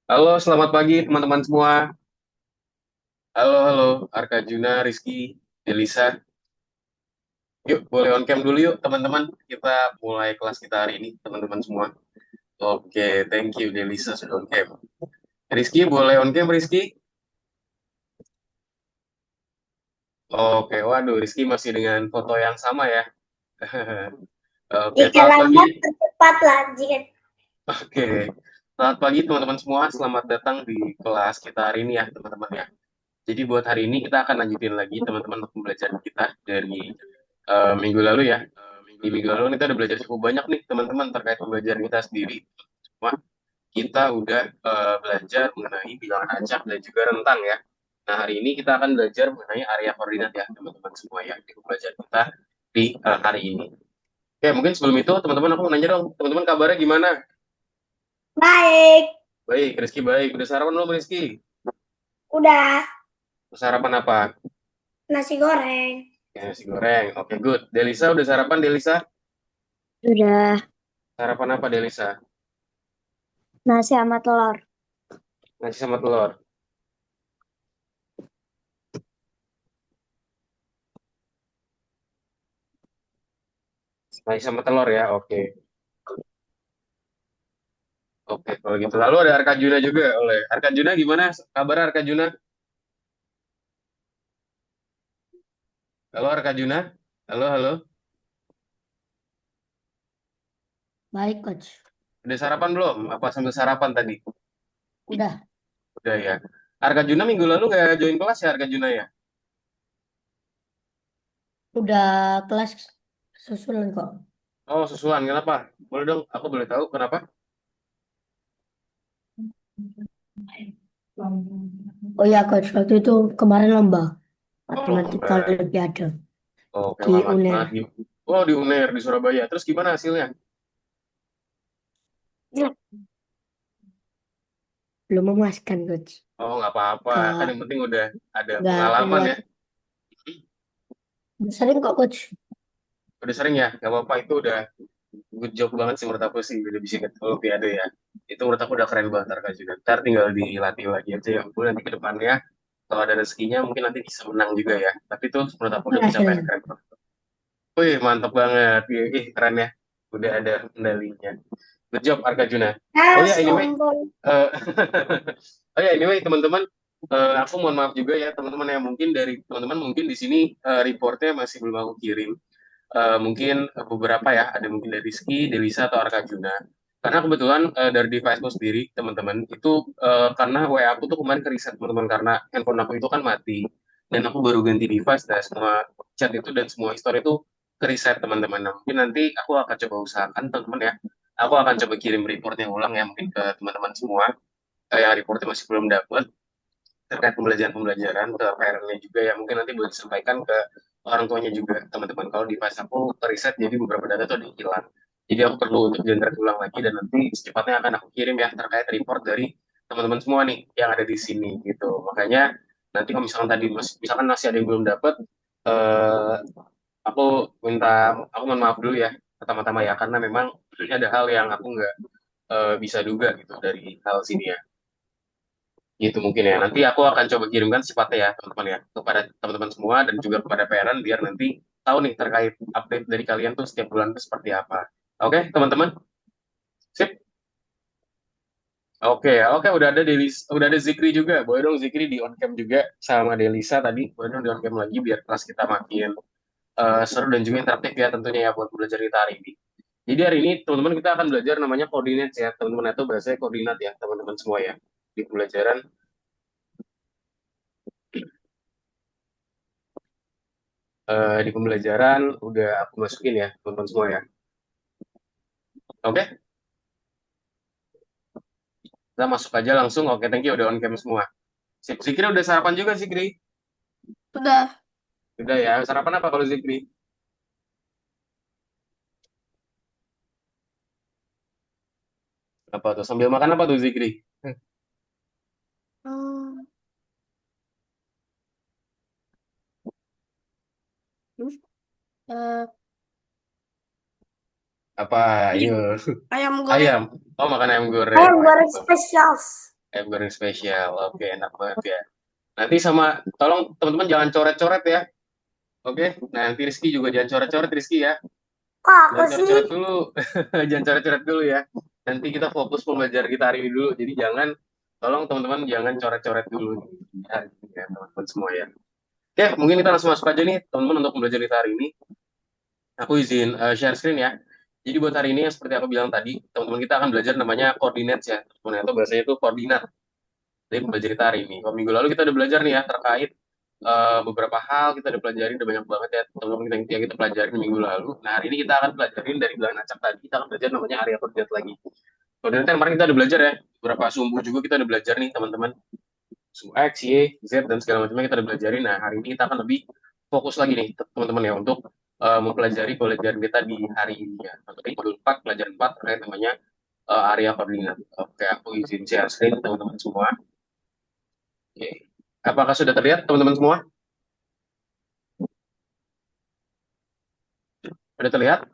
Halo, selamat pagi teman-teman semua. Halo, halo, Arka Juna, Rizky, Delisa. Yuk, boleh on cam dulu yuk teman-teman. Kita mulai kelas kita hari ini, teman-teman semua. Oke, thank you Delisa sudah on cam. Rizky, boleh on cam Rizky? Oke, waduh, Rizky masih dengan foto yang sama ya. Oke, Jika selamat pagi. lambat, percepatlah. Jika Oke, selamat pagi teman-teman semua. Selamat datang di kelas kita hari ini ya, teman-teman ya. Jadi buat hari ini kita akan lanjutin lagi teman-teman pembelajaran kita dari minggu lalu ya. Di minggu lalu kita udah belajar cukup banyak nih teman-teman terkait pembelajaran kita sendiri. Cuma kita udah belajar mengenai bilangan acak dan juga rentang ya. Nah hari ini kita akan belajar mengenai area koordinat ya teman-teman semua ya di pembelajaran kita di hari ini. Oke mungkin sebelum itu teman-teman aku mau nanya dong, teman-teman kabarnya gimana? baik, Baik, Rizky baik. Udah sarapan belum Rizky? udah Sarapan apa? nasi goreng. Ya, nasi goreng. Oke, good. Delisa udah sarapan Delisa? Udah Sarapan apa Delisa? nasi sama telur. Nasi sama telur. Nasi sama telur ya, oke. Oke, kalau gitu. Lalu ada Arka juga. Oleh Arka gimana kabar Arka Halo Arka Halo, halo. Baik, Coach. Udah sarapan belum? Apa sambil sarapan tadi? Udah, Udah ya. Arka minggu lalu nggak join kelas ya Arka ya? udah kelas susulan kok. Oh, susulan. Kenapa? Boleh dong, aku boleh tahu kenapa? Oh ya, Coach. Waktu itu kemarin lomba Oh, matematika lomba. Olimpiade Oke, di lama. UNER. Oh, di UNER, di Surabaya. Terus gimana hasilnya? Ya, belum memuaskan, Coach. Oh, nggak apa-apa. Kan Gak, yang penting udah ada gak pengalaman kuat. ya. Sering kok, Coach. Udah sering ya? Nggak apa-apa. Itu udah good job banget sih menurut aku sih udah bisa ikut Olimpiade ya. Itu menurut aku udah keren banget Arka Ntar tinggal dilatih lagi aja ya. Mungkin nanti ke depannya kalau ada rezekinya mungkin nanti bisa menang juga ya. Tapi itu menurut aku udah pencapaian Hasilnya. keren banget. Wih mantap banget. Ih, keren ya. Udah ada medalinya. Good job Arka Oh Ah, ya anyway. sombong. eh, oh ya anyway teman-teman. Aku mohon maaf juga ya teman-teman yang mungkin dari teman-teman mungkin di sini reportnya masih belum aku kirim. Mungkin beberapa ya, ada mungkin dari Rizky, Delisa, atau Arkajuna. Karena kebetulan dari device-ku sendiri, teman-teman, itu karena WA aku tuh kemarin ke reset, teman-teman, karena handphone aku itu kan mati. Dan aku baru ganti device, dan semua chat itu dan semua history itu ke reset, teman-teman. Nah, mungkin nanti aku akan coba usahakan, teman-teman ya. Aku akan coba kirim reportnya ulang ya, mungkin ke teman-teman semua yang reportnya masih belum dapat terkait pembelajaran-pembelajaran ke parentnya juga ya mungkin nanti boleh disampaikan ke orang tuanya juga teman-teman kalau di pas aku riset jadi beberapa data tuh ada yang hilang jadi aku perlu untuk generate ulang lagi dan nanti secepatnya akan aku kirim ya terkait report dari teman-teman semua nih yang ada di sini gitu makanya nanti kalau misalkan tadi misalkan masih ada yang belum dapat eh, aku minta aku mohon maaf dulu ya pertama-tama ya karena memang ini ada hal yang aku nggak bisa duga gitu dari hal sini ya gitu mungkin ya. Nanti aku akan coba kirimkan secepatnya ya teman-teman ya kepada teman-teman semua dan juga kepada parent biar nanti tahu nih terkait update dari kalian tuh setiap bulan itu seperti apa. Oke, teman-teman? Sip. Oke, oke udah ada udah ada Zikri juga. Boleh dong Zikri di on cam juga sama Delisa tadi. Boleh dong di on cam lagi biar kelas kita makin seru dan juga interaktif ya tentunya ya buat belajar kita hari ini. Jadi hari ini teman-teman kita akan belajar namanya koordinat ya. Teman-teman itu bahasanya koordinat ya teman-teman semua ya. Di pembelajaran di pembelajaran udah aku masukin ya teman-teman semua ya. Oke, kita masuk aja langsung. Oke, thank you udah on cam semua. Sip, Zikri udah sarapan juga Zikri? Udah. Udah ya, sarapan apa kalau Zikri? Apa tuh? Sambil makan apa tuh Zikri? Hmm, terus, eh, Apa? ayam, Ayo. ayam goreng. Ayam. Oh, makan ayam goreng. Ayam Wah, goreng itu. spesial. Burger spesial. Oke, enak banget ya. Nanti sama, tolong teman-teman jangan coret-coret ya. Oke, nah nanti Rizky juga jangan coret-coret Rizky ya. Kok aku Jangan sih? coret-coret dulu. Jangan coret-coret dulu ya. Nanti kita fokus pembelajaran kita hari ini dulu. Jadi jangan, tolong teman-teman jangan coret-coret dulu nih. Hari ini ya, teman-teman semua ya. Oke, mungkin kita langsung masuk aja nih, teman-teman, untuk pembelajaran kita hari ini. Aku izin share screen ya. Jadi buat hari ini, seperti aku bilang tadi, teman-teman kita akan belajar namanya coordinates ya. Teman-teman, atau bahasanya itu koordinat. Jadi pembelajaran kita hari ini. Kalau minggu lalu kita udah belajar nih ya, terkait beberapa hal kita udah pelajari, udah banyak banget ya teman-teman kita yang kita pelajarin minggu lalu. Nah, hari ini kita akan pelajarin dari belakang acak tadi, kita akan belajar namanya area koordinat lagi. Koordinat yang kemarin kita udah belajar ya, beberapa sumbu juga kita udah belajar nih teman-teman. Sumbu X, Y, Z, dan segala macamnya kita udah belajarin. Nah, hari ini kita akan lebih fokus lagi nih teman-teman ya, untuk mempelajari pelajaran kita di hari ini ya. Jadi modul 4, pelajaran 4 terkait namanya area koordinat. Oke, aku izin share screen teman-teman semua. Oke. Apakah sudah terlihat teman-teman semua? Sudah terlihat?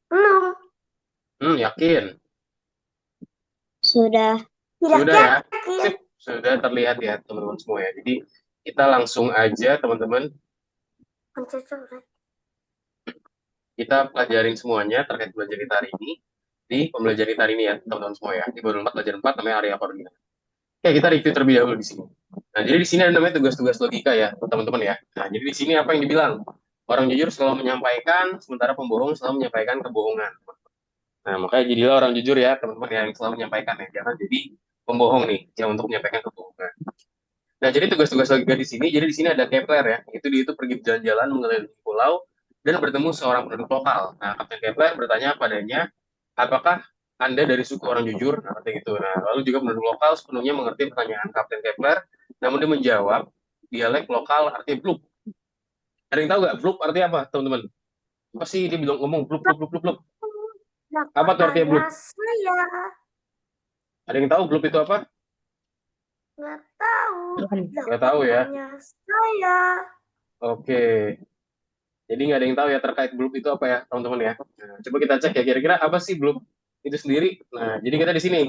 Belum. Yakin? Sudah. Tidak Sudah ya? yakin. Sip, sudah terlihat ya teman-teman semua ya. Jadi kita langsung aja teman-teman, kita pelajarin semuanya terkait pelajaran kita hari ini di pembelajaran kita hari ini ya teman-teman semua ya. Di modul 4 pelajaran 4 namanya area koordinat. Oke, kita review terlebih dahulu di sini. Nah, jadi di sini ada namanya tugas-tugas logika ya, teman-teman ya. Nah, jadi di sini apa yang dibilang? Orang jujur selalu menyampaikan, sementara pembohong selalu menyampaikan kebohongan. Nah, makanya jadilah orang jujur ya, teman-teman yang selalu menyampaikan ya. Jangan jadi pembohong nih, yang untuk menyampaikan kebohongan. Nah, jadi tugas-tugas logika di sini, jadi di sini ada Kepler ya. Itu dia itu pergi berjalan-jalan mengelilingi pulau dan bertemu seorang penduduk lokal. Nah, Kapten Kepler bertanya padanya, apakah Anda dari suku orang jujur? Nah, seperti itu. Nah, lalu juga penduduk lokal sepenuhnya mengerti pertanyaan Kapten Kepler, namun dia menjawab dialek lokal artinya blub. Ada yang tahu nggak blub artinya apa, teman-teman? Apa sih dia bilang ngomong blub, blub, blub, blub, blub? Apa tuh artinya blub? Saya Ada yang tahu blub itu apa? nggak tahu. Nggak tahu ya. Saya. Oke. Jadi nggak ada yang tahu ya terkait blub itu apa ya, teman-teman ya. Nah, coba kita cek ya kira-kira apa sih blub itu sendiri. Nah, jadi kita di sini.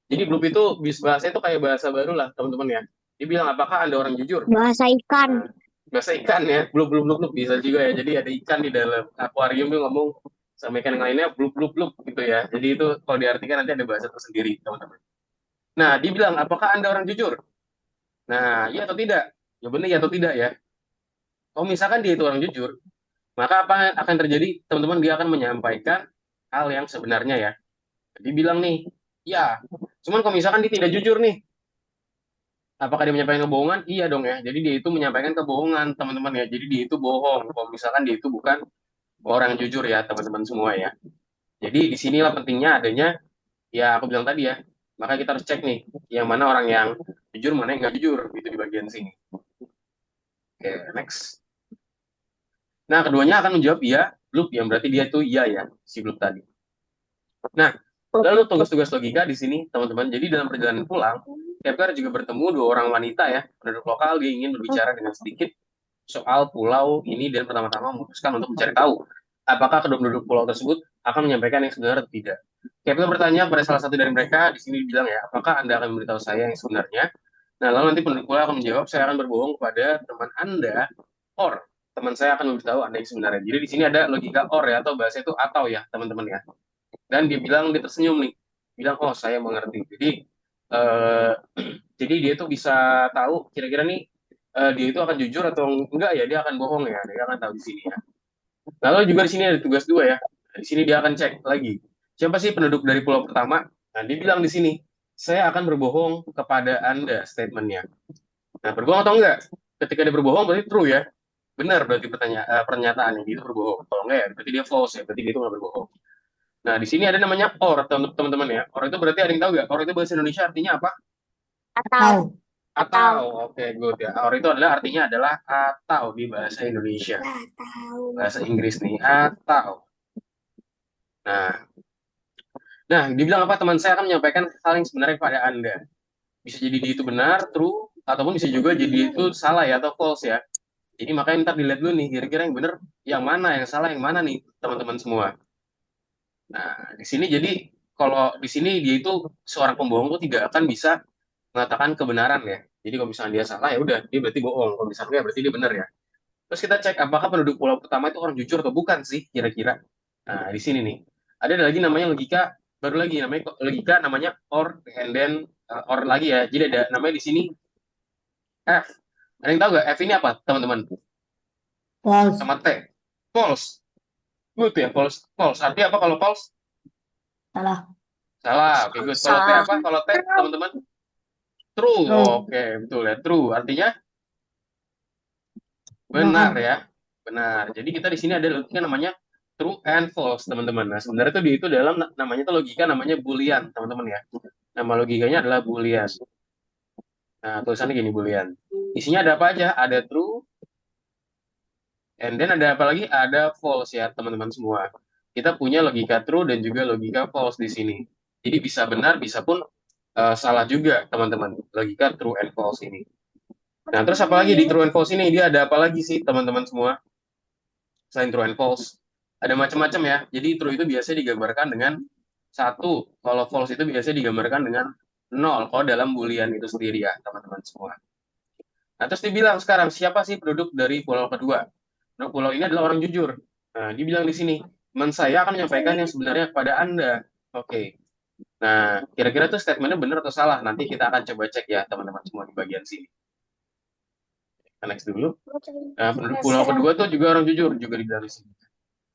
Jadi blub itu bahasa itu kayak bahasa baru lah, teman-teman ya. Dia bilang apakah Anda orang jujur? Bahasa ikan. Nah, bahasa ikan ya, blub blub blub blub bisa juga ya. Jadi ada ikan di dalam akuarium tuh ngomong sama ikan yang lainnya blub blub blub gitu ya. Jadi itu kalau diartikan nanti ada bahasa tersendiri, teman-teman. Nah, dia bilang apakah Anda orang jujur? Nah, iya atau tidak? Jawabannya iya atau tidak ya. Kalau misalkan dia itu orang jujur, maka apa yang akan terjadi, teman-teman? Dia akan menyampaikan hal yang sebenarnya ya. Jadi bilang nih, ya. Cuman kalau misalkan dia tidak jujur nih, apakah dia menyampaikan kebohongan? Iya dong ya. Jadi dia itu menyampaikan kebohongan, teman-teman ya. Jadi dia itu bohong. Kalau misalkan dia itu bukan orang yang jujur ya, teman-teman semua ya. Jadi disinilah pentingnya adanya, ya aku bilang tadi ya. Maka kita harus cek nih, yang mana orang yang jujur, mana yang nggak jujur. Itu di bagian sini. Oke, next. Nah, keduanya akan menjawab iya, blub, yang berarti dia itu iya ya, si blub tadi. Nah, lalu tugas-tugas logika di sini, teman-teman. Jadi dalam perjalanan pulang, Kepler juga bertemu dua orang wanita ya, penduduk lokal. Dia ingin berbicara dengan sedikit soal pulau ini dan pertama-tama memutuskan untuk mencari tahu apakah kedua penduduk pulau tersebut akan menyampaikan yang sebenarnya atau tidak. Kepler bertanya pada salah satu dari mereka, di sini bilang ya, apakah Anda akan memberitahu saya yang sebenarnya? Nah, lalu nanti penduduk pulau akan menjawab, saya akan berbohong kepada teman Anda, or teman saya akan memberitahu Anda yang sebenarnya. Jadi di sini ada logika or ya, atau bahasa itu atau ya, teman-teman ya. Dan dia bilang, dia tersenyum nih, bilang, oh saya mengerti. Jadi eh, jadi dia tuh bisa tahu kira-kira nih dia itu akan jujur atau enggak ya, dia akan bohong ya, dia akan tahu di sini ya. Lalu juga di sini ada tugas dua ya, di sini dia akan cek lagi siapa sih penduduk dari pulau pertama. Nah, dia bilang di sini, saya akan berbohong kepada Anda, statementnya. Nah, berbohong atau enggak? Ketika dia berbohong berarti true ya, benar berarti pernyataannya dia itu berbohong. Kalau enggak ya berarti dia false ya, berarti dia itu nggak berbohong. Nah, di sini ada namanya or, teman-teman ya. Or itu berarti ada yang tahu nggak? Or itu bahasa Indonesia artinya apa? Atau. Atau. Oke, good ya. Or itu adalah artinya adalah atau di bahasa Indonesia. Tahu. Bahasa Inggris nih, atau. Nah, nah, dibilang apa? Teman saya akan menyampaikan hal yang sebenarnya kepada Anda. Bisa jadi dia itu benar, true, ataupun bisa juga jadi itu salah ya, atau false ya. Jadi makanya ntar dilihat dulu nih, kira-kira yang benar yang mana, yang salah yang mana nih, teman-teman semua. Nah, di sini jadi kalau di sini dia itu seorang pembohong tuh tidak akan bisa mengatakan kebenaran ya. Jadi kalau misalnya dia salah ya udah dia berarti bohong. Kalau misalnya berarti dia benar ya. Terus kita cek apakah penduduk pulau pertama itu orang jujur atau bukan sih kira-kira. Nah, di sini nih. Ada lagi namanya logika baru lagi namanya logika namanya or and then or lagi ya. Jadi ada namanya di sini F. Ada yang tahu nggak F ini apa, teman-teman? False. Sama T. False. Good ya, false. False. Artinya apa kalau false? Salah. Salah. Oke, good. Kalau T Salah. apa? Kalau T, teman-teman? True. True. Oke, betul ya. True. Artinya benar Benar. ya. Benar. Jadi kita di sini ada logika namanya true and false, teman-teman. Nah, sebenarnya itu dia itu dalam namanya itu logika namanya Boolean, teman-teman ya. Nama logikanya adalah Boolean. Nah, tulisannya gini Boolean. Isinya ada apa aja? Ada true, and then ada apa lagi? Ada false ya, teman-teman semua. Kita punya logika true dan juga logika false di sini. Jadi bisa benar, bisa pun salah juga, teman-teman. Logika true and false ini. Nah, terus apa lagi di true and false ini? Dia ada apa lagi sih, teman-teman semua? Selain true and false. Ada macam-macam ya. Jadi true itu biasanya digambarkan dengan satu. Kalau false itu biasanya digambarkan dengan nol. Kalau dalam boolean itu sendiri ya, teman-teman semua. Nah, terus dibilang sekarang, siapa sih penduduk dari pulau kedua? Penduduk pulau ini adalah orang jujur. Nah, dibilang di sini, teman saya akan menyampaikan yang sebenarnya kepada Anda. Oke. Nah, kira-kira tuh statementnya benar atau salah? Nanti kita akan coba cek ya, teman-teman semua di bagian sini. Kita next dulu. Nah, penduduk pulau kedua tuh juga orang jujur, juga dibilang di sini.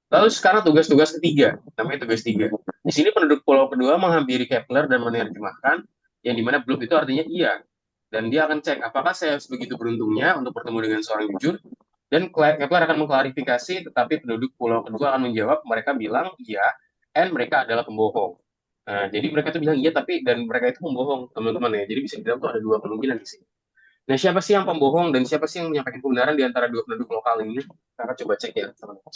Lalu sekarang tugas-tugas ketiga, namanya tugas tiga. Di sini penduduk pulau kedua menghampiri Kepler dan menerjemahkan, yang dimana belum itu artinya iya. Dan dia akan cek apakah saya begitu beruntungnya untuk bertemu dengan seorang jujur. Dan Kepler akan mengklarifikasi, tetapi penduduk pulau kedua akan menjawab, mereka bilang iya, and mereka adalah pembohong. Nah, jadi mereka itu bilang iya, tapi dan mereka itu pembohong, teman-teman ya. Jadi bisa dibilang tuh ada dua kemungkinan di sini. Nah, siapa sih yang pembohong dan siapa sih yang menyampaikan kebenaran di antara dua penduduk lokal ini? Kita akan coba cek ya, teman-teman.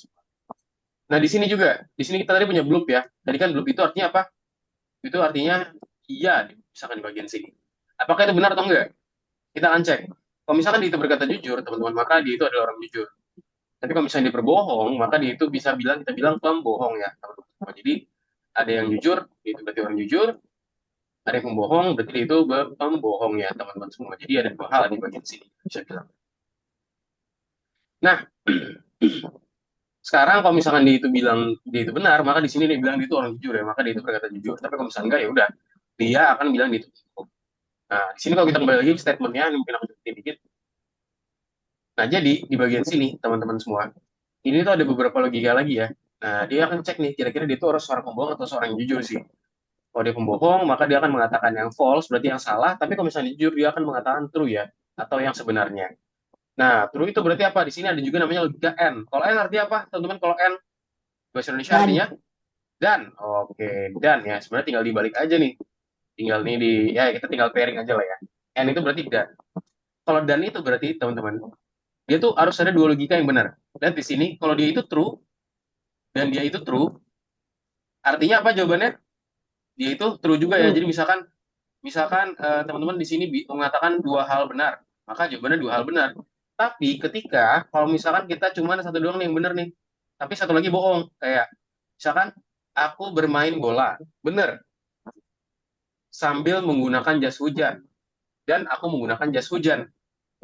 Nah, di sini juga, di sini kita tadi punya bloop ya. Tadi kan bloop itu artinya apa? Itu artinya iya, misalkan di bagian sini. Apakah itu benar atau enggak? Kita akan cek. Kalau misalkan dia itu berkata jujur, teman-teman, maka dia itu adalah orang jujur. Tapi kalau misalnya dia berbohong, maka dia itu bisa bilang, kita bilang pembohong ya, teman-teman. Jadi, ada yang jujur, itu berarti orang jujur. Ada yang pembohong, berarti dia itu pembohong ya, teman-teman semua. Jadi ada dua hal di bagian sini, bisa bilang. Nah, sekarang kalau misalkan dia itu bilang dia itu benar, maka di sini dia bilang dia itu orang jujur ya, maka dia itu berkata jujur. Tapi kalau misalnya enggak ya udah, dia akan bilang dia itu bohong. Nah, di sini kalau kita kembali lagi statementnya, ini mungkin aku ceritain dikit. Nah, jadi di bagian sini teman-teman semua, ini tuh ada beberapa logika lagi ya. Nah, dia akan cek nih, kira-kira dia itu orang seorang pembohong atau seorang yang jujur sih. Kalau dia pembohong, maka dia akan mengatakan yang false, berarti yang salah. Tapi kalau misalnya jujur, dia akan mengatakan true ya, atau yang sebenarnya. Nah, true itu berarti apa? Di sini ada juga namanya logika N. Kalau N artinya apa, teman-teman? Kalau N bahasa Indonesia artinya Dan. dan. Oke, dan ya. Sebenarnya tinggal dibalik aja nih. Tinggal nih ya kita tinggal pairing aja lah ya. N itu berarti dan. Kalau dan itu berarti teman-teman, dia tuh harus ada dua logika yang benar. Lihat di sini, kalau dia itu true dan dia itu true, artinya apa jawabannya? Dia itu true juga ya. Jadi True. misalkan misalkan teman-teman di sini mengatakan dua hal benar, maka jawabannya dua hal benar. Tapi ketika kalau misalkan kita cuma satu doang nih yang benar nih, tapi satu lagi bohong, kayak misalkan aku bermain bola, benar, sambil menggunakan jas hujan dan aku menggunakan jas hujan.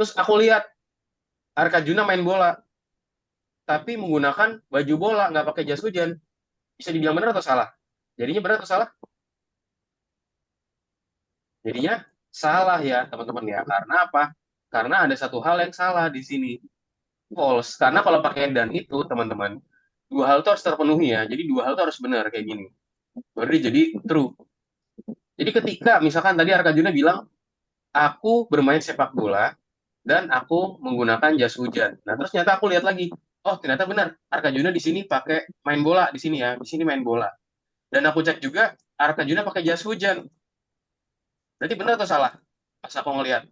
Terus aku lihat Arka Juna main bola, tapi menggunakan baju bola, nggak pakai jas hujan. Bisa dibilang benar atau salah? Jadinya benar atau salah? Jadinya salah ya, teman-teman ya. Karena apa? Karena ada satu hal yang salah di sini. False. Karena kalau pakai dan itu, teman-teman, dua hal itu harus terpenuhi ya. Jadi dua hal itu harus benar kayak gini. Baru dia jadi true. Jadi ketika misalkan tadi Arka Juna bilang, aku bermain sepak bola dan aku menggunakan jas hujan. Nah, terus ternyata aku lihat lagi, oh ternyata benar, Arka Juna di sini pakai main bola di sini ya, di sini main bola. Dan aku cek juga Arka Juna pakai jas hujan. Berarti benar atau salah? Pas aku ngelihat.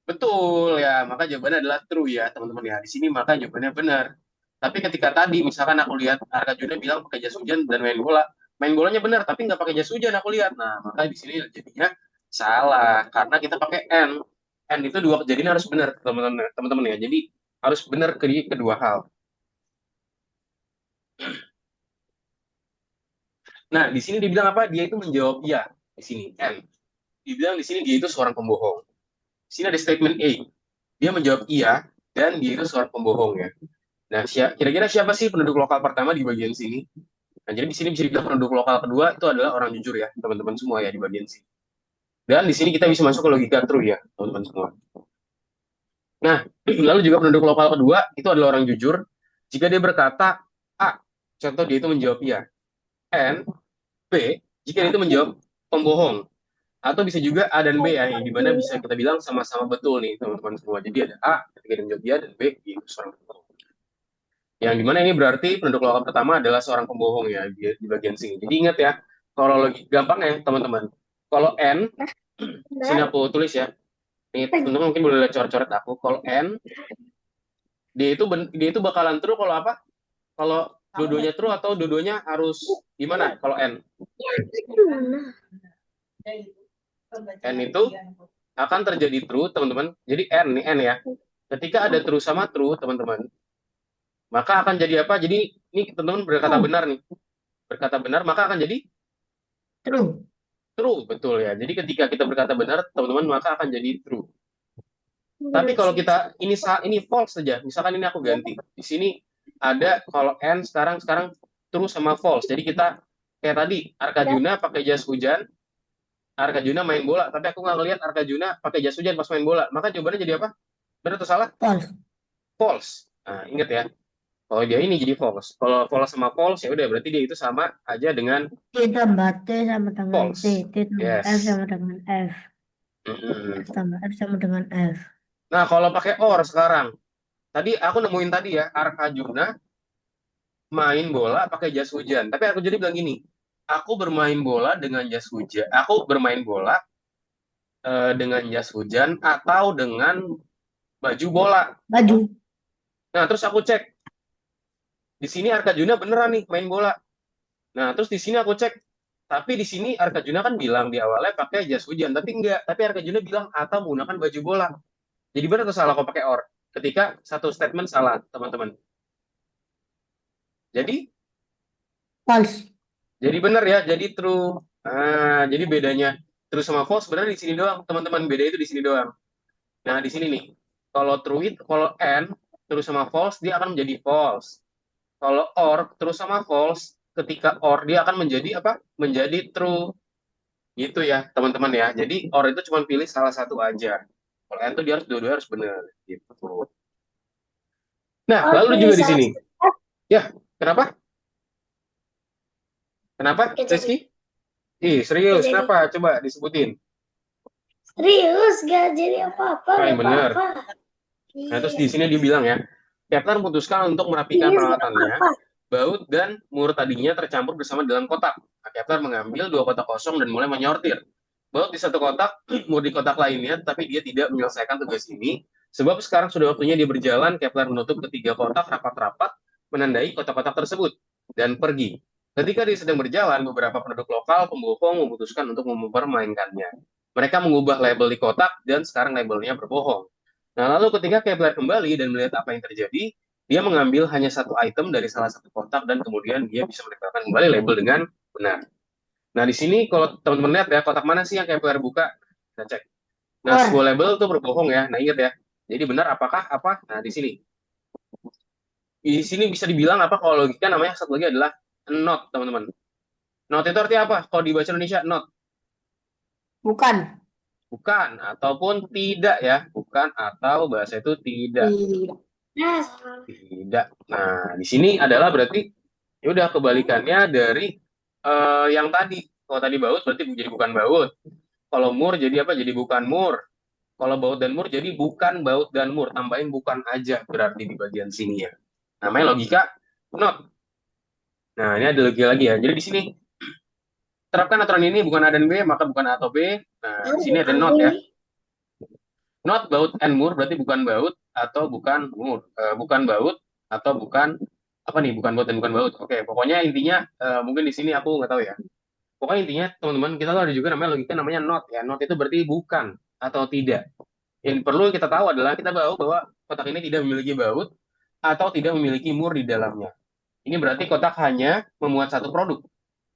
Betul ya, maka jawabannya adalah true ya, teman-teman ya. Di sini maka jawabannya benar. Tapi ketika tadi misalkan aku lihat Arka Juna bilang pakai jas hujan dan main bola, main bolanya benar tapi nggak pakai jas hujan aku lihat. Nah, maka di sini jadinya salah karena kita pakai N. N itu dua kejadian harus benar, teman-teman, teman-teman ya. Jadi harus benar kedua hal. Nah, di sini dibilang apa? Dia itu menjawab iya. Di sini, N. Dibilang di sini dia itu seorang pembohong. Di sini ada statement A. Dia menjawab iya, dan dia itu seorang pembohong ya. Nah, kira-kira siapa sih penduduk lokal pertama di bagian sini? Nah, jadi di sini bisa dibilang penduduk lokal kedua itu adalah orang jujur ya, teman-teman semua ya di bagian sini. Dan di sini kita bisa masuk ke logika true ya, teman-teman semua. Nah, lalu juga penduduk lokal kedua itu adalah orang jujur jika dia berkata A, contoh dia itu menjawab iya. N, B, jika dia itu menjawab pembohong. Atau bisa juga A dan B ya, yang dimana bisa kita bilang sama-sama betul nih teman-teman semua. Jadi ada A ketika dia menjawab iya, dan B itu seorang pembohong. Yang dimana ini berarti penduduk lokal pertama adalah seorang pembohong ya di bagian sini. Jadi ingat ya, kalau lagi gampang ya teman-teman. Kalau N, sini aku tulis ya. Nih teman-teman mungkin boleh lihat coret-coret aku. Kalau N, dia itu bakalan true kalau apa? Kalau dua-duanya true atau dua-duanya harus gimana? Kalau N, N itu akan terjadi true teman-teman. Jadi N ya. Ketika ada true sama true teman-teman, maka akan jadi apa? Jadi ini teman-teman berkata benar nih. Berkata benar maka akan jadi True. true, betul ya. Jadi ketika kita berkata benar, teman-teman, maka akan jadi true. Tapi kalau kita ini false saja, misalkan ini aku ganti. Di sini ada kalau N sekarang true sama false. Jadi kita kayak tadi Arkajuna pakai jas hujan, Arkajuna main bola, tapi aku nggak ngelihat Arkajuna pakai jas hujan pas main bola. Maka jawabannya jadi apa? Benar atau salah? False. False. Nah, ingat ya. Kalau dia ini jadi false. Kalau false sama false ya udah berarti dia itu sama aja dengan T tambah T sama dengan false. T tambah F Yes. sama dengan F. F tambah F sama dengan F. Nah, kalau pakai or sekarang, tadi aku nemuin tadi ya, Arkajuna main bola pakai jas hujan. Tapi aku jadi bilang gini, aku bermain bola dengan jas hujan. Aku bermain bola dengan jas hujan atau dengan baju bola. Baju. Nah, terus aku cek, di sini Arkajuna beneran nih main bola. Nah, terus di sini aku cek, tapi di sini Arkajuna kan bilang di awalnya pakai jas hujan, tapi enggak. Tapi Arkajuna bilang atau menggunakan baju bola. Jadi benar atau salah kalau pakai or? Ketika satu statement salah, teman-teman. Jadi False. Jadi benar ya, jadi true. Jadi bedanya true sama false sebenarnya di sini doang, teman-teman. Beda itu di sini doang. Nah, di sini nih. Kalau and true sama false dia akan menjadi false. Kalau or true sama false, ketika or dia akan menjadi apa? Menjadi true. Gitu ya, teman-teman ya. Jadi or itu cuma pilih salah satu aja. Kalau and itu dia harus dua-dua harus benar gitu. Nah, lalu juga di sini. Ya, kenapa? Kenapa, Rizky? Ih, serius, Jadi. kenapa? Coba disebutin. Serius gak jadi apa-apa. Yang benar. Iya. Nah, terus di sini dia bilang ya, Kepler memutuskan untuk merapikan peralatannya. Baut dan mur tadinya tercampur bersama dalam kotak. Nah, Kepler mengambil dua kotak kosong dan mulai menyortir. Baut di satu kotak, mur di kotak lainnya, tapi dia tidak menyelesaikan tugas ini. Sebab sekarang sudah waktunya dia berjalan, Kepler menutup ketiga kotak rapat-rapat, menandai kotak-kotak tersebut, dan pergi. Ketika dia sedang berjalan, beberapa penduduk lokal pembohong memutuskan untuk mempermainkannya. Mereka mengubah label di kotak, dan sekarang labelnya berbohong. Nah, lalu ketika Kepler kembali dan melihat apa yang terjadi, dia mengambil hanya satu item dari salah satu kotak dan kemudian dia bisa menempelkan kembali label dengan benar. Nah, di sini kalau teman-teman lihat ya, kotak mana sih yang Kepler buka? Kita cek. Nah, sebuah label itu berbohong ya. Nah, ingat ya. Jadi benar apakah apa? Nah, di sini. Di sini bisa dibilang apa kalau logika namanya satu lagi adalah not, teman-teman. Not itu artinya apa? Kalau dibaca Indonesia, not. Bukan. Bukan, ataupun tidak ya. Bukan atau bahasa itu tidak. Tidak. Nah, di sini adalah berarti ya udah kebalikannya dari yang tadi. Kalau tadi baut berarti jadi bukan baut. Kalau mur jadi apa? Jadi bukan mur. Kalau baut dan mur jadi bukan baut dan mur. Tambahin bukan aja berarti di bagian sini ya. Namanya logika not. Nah, ini ada logika lagi ya. Jadi di sini terapkan aturan ini bukan A dan B, maka bukan A atau B. Nah, di sini ada not ya. Not baut and mur berarti bukan baut atau bukan mur. Bukan baut atau bukan apa nih? Bukan baut dan bukan baut. Oke, pokoknya intinya mungkin di sini aku nggak tahu ya. Pokoknya intinya teman-teman kita tuh ada juga namanya logika namanya not ya. Not itu berarti bukan atau tidak. Yang perlu kita tahu adalah kita tahu bahwa kotak ini tidak memiliki baut atau tidak memiliki mur di dalamnya. Ini berarti kotak hanya memuat satu produk.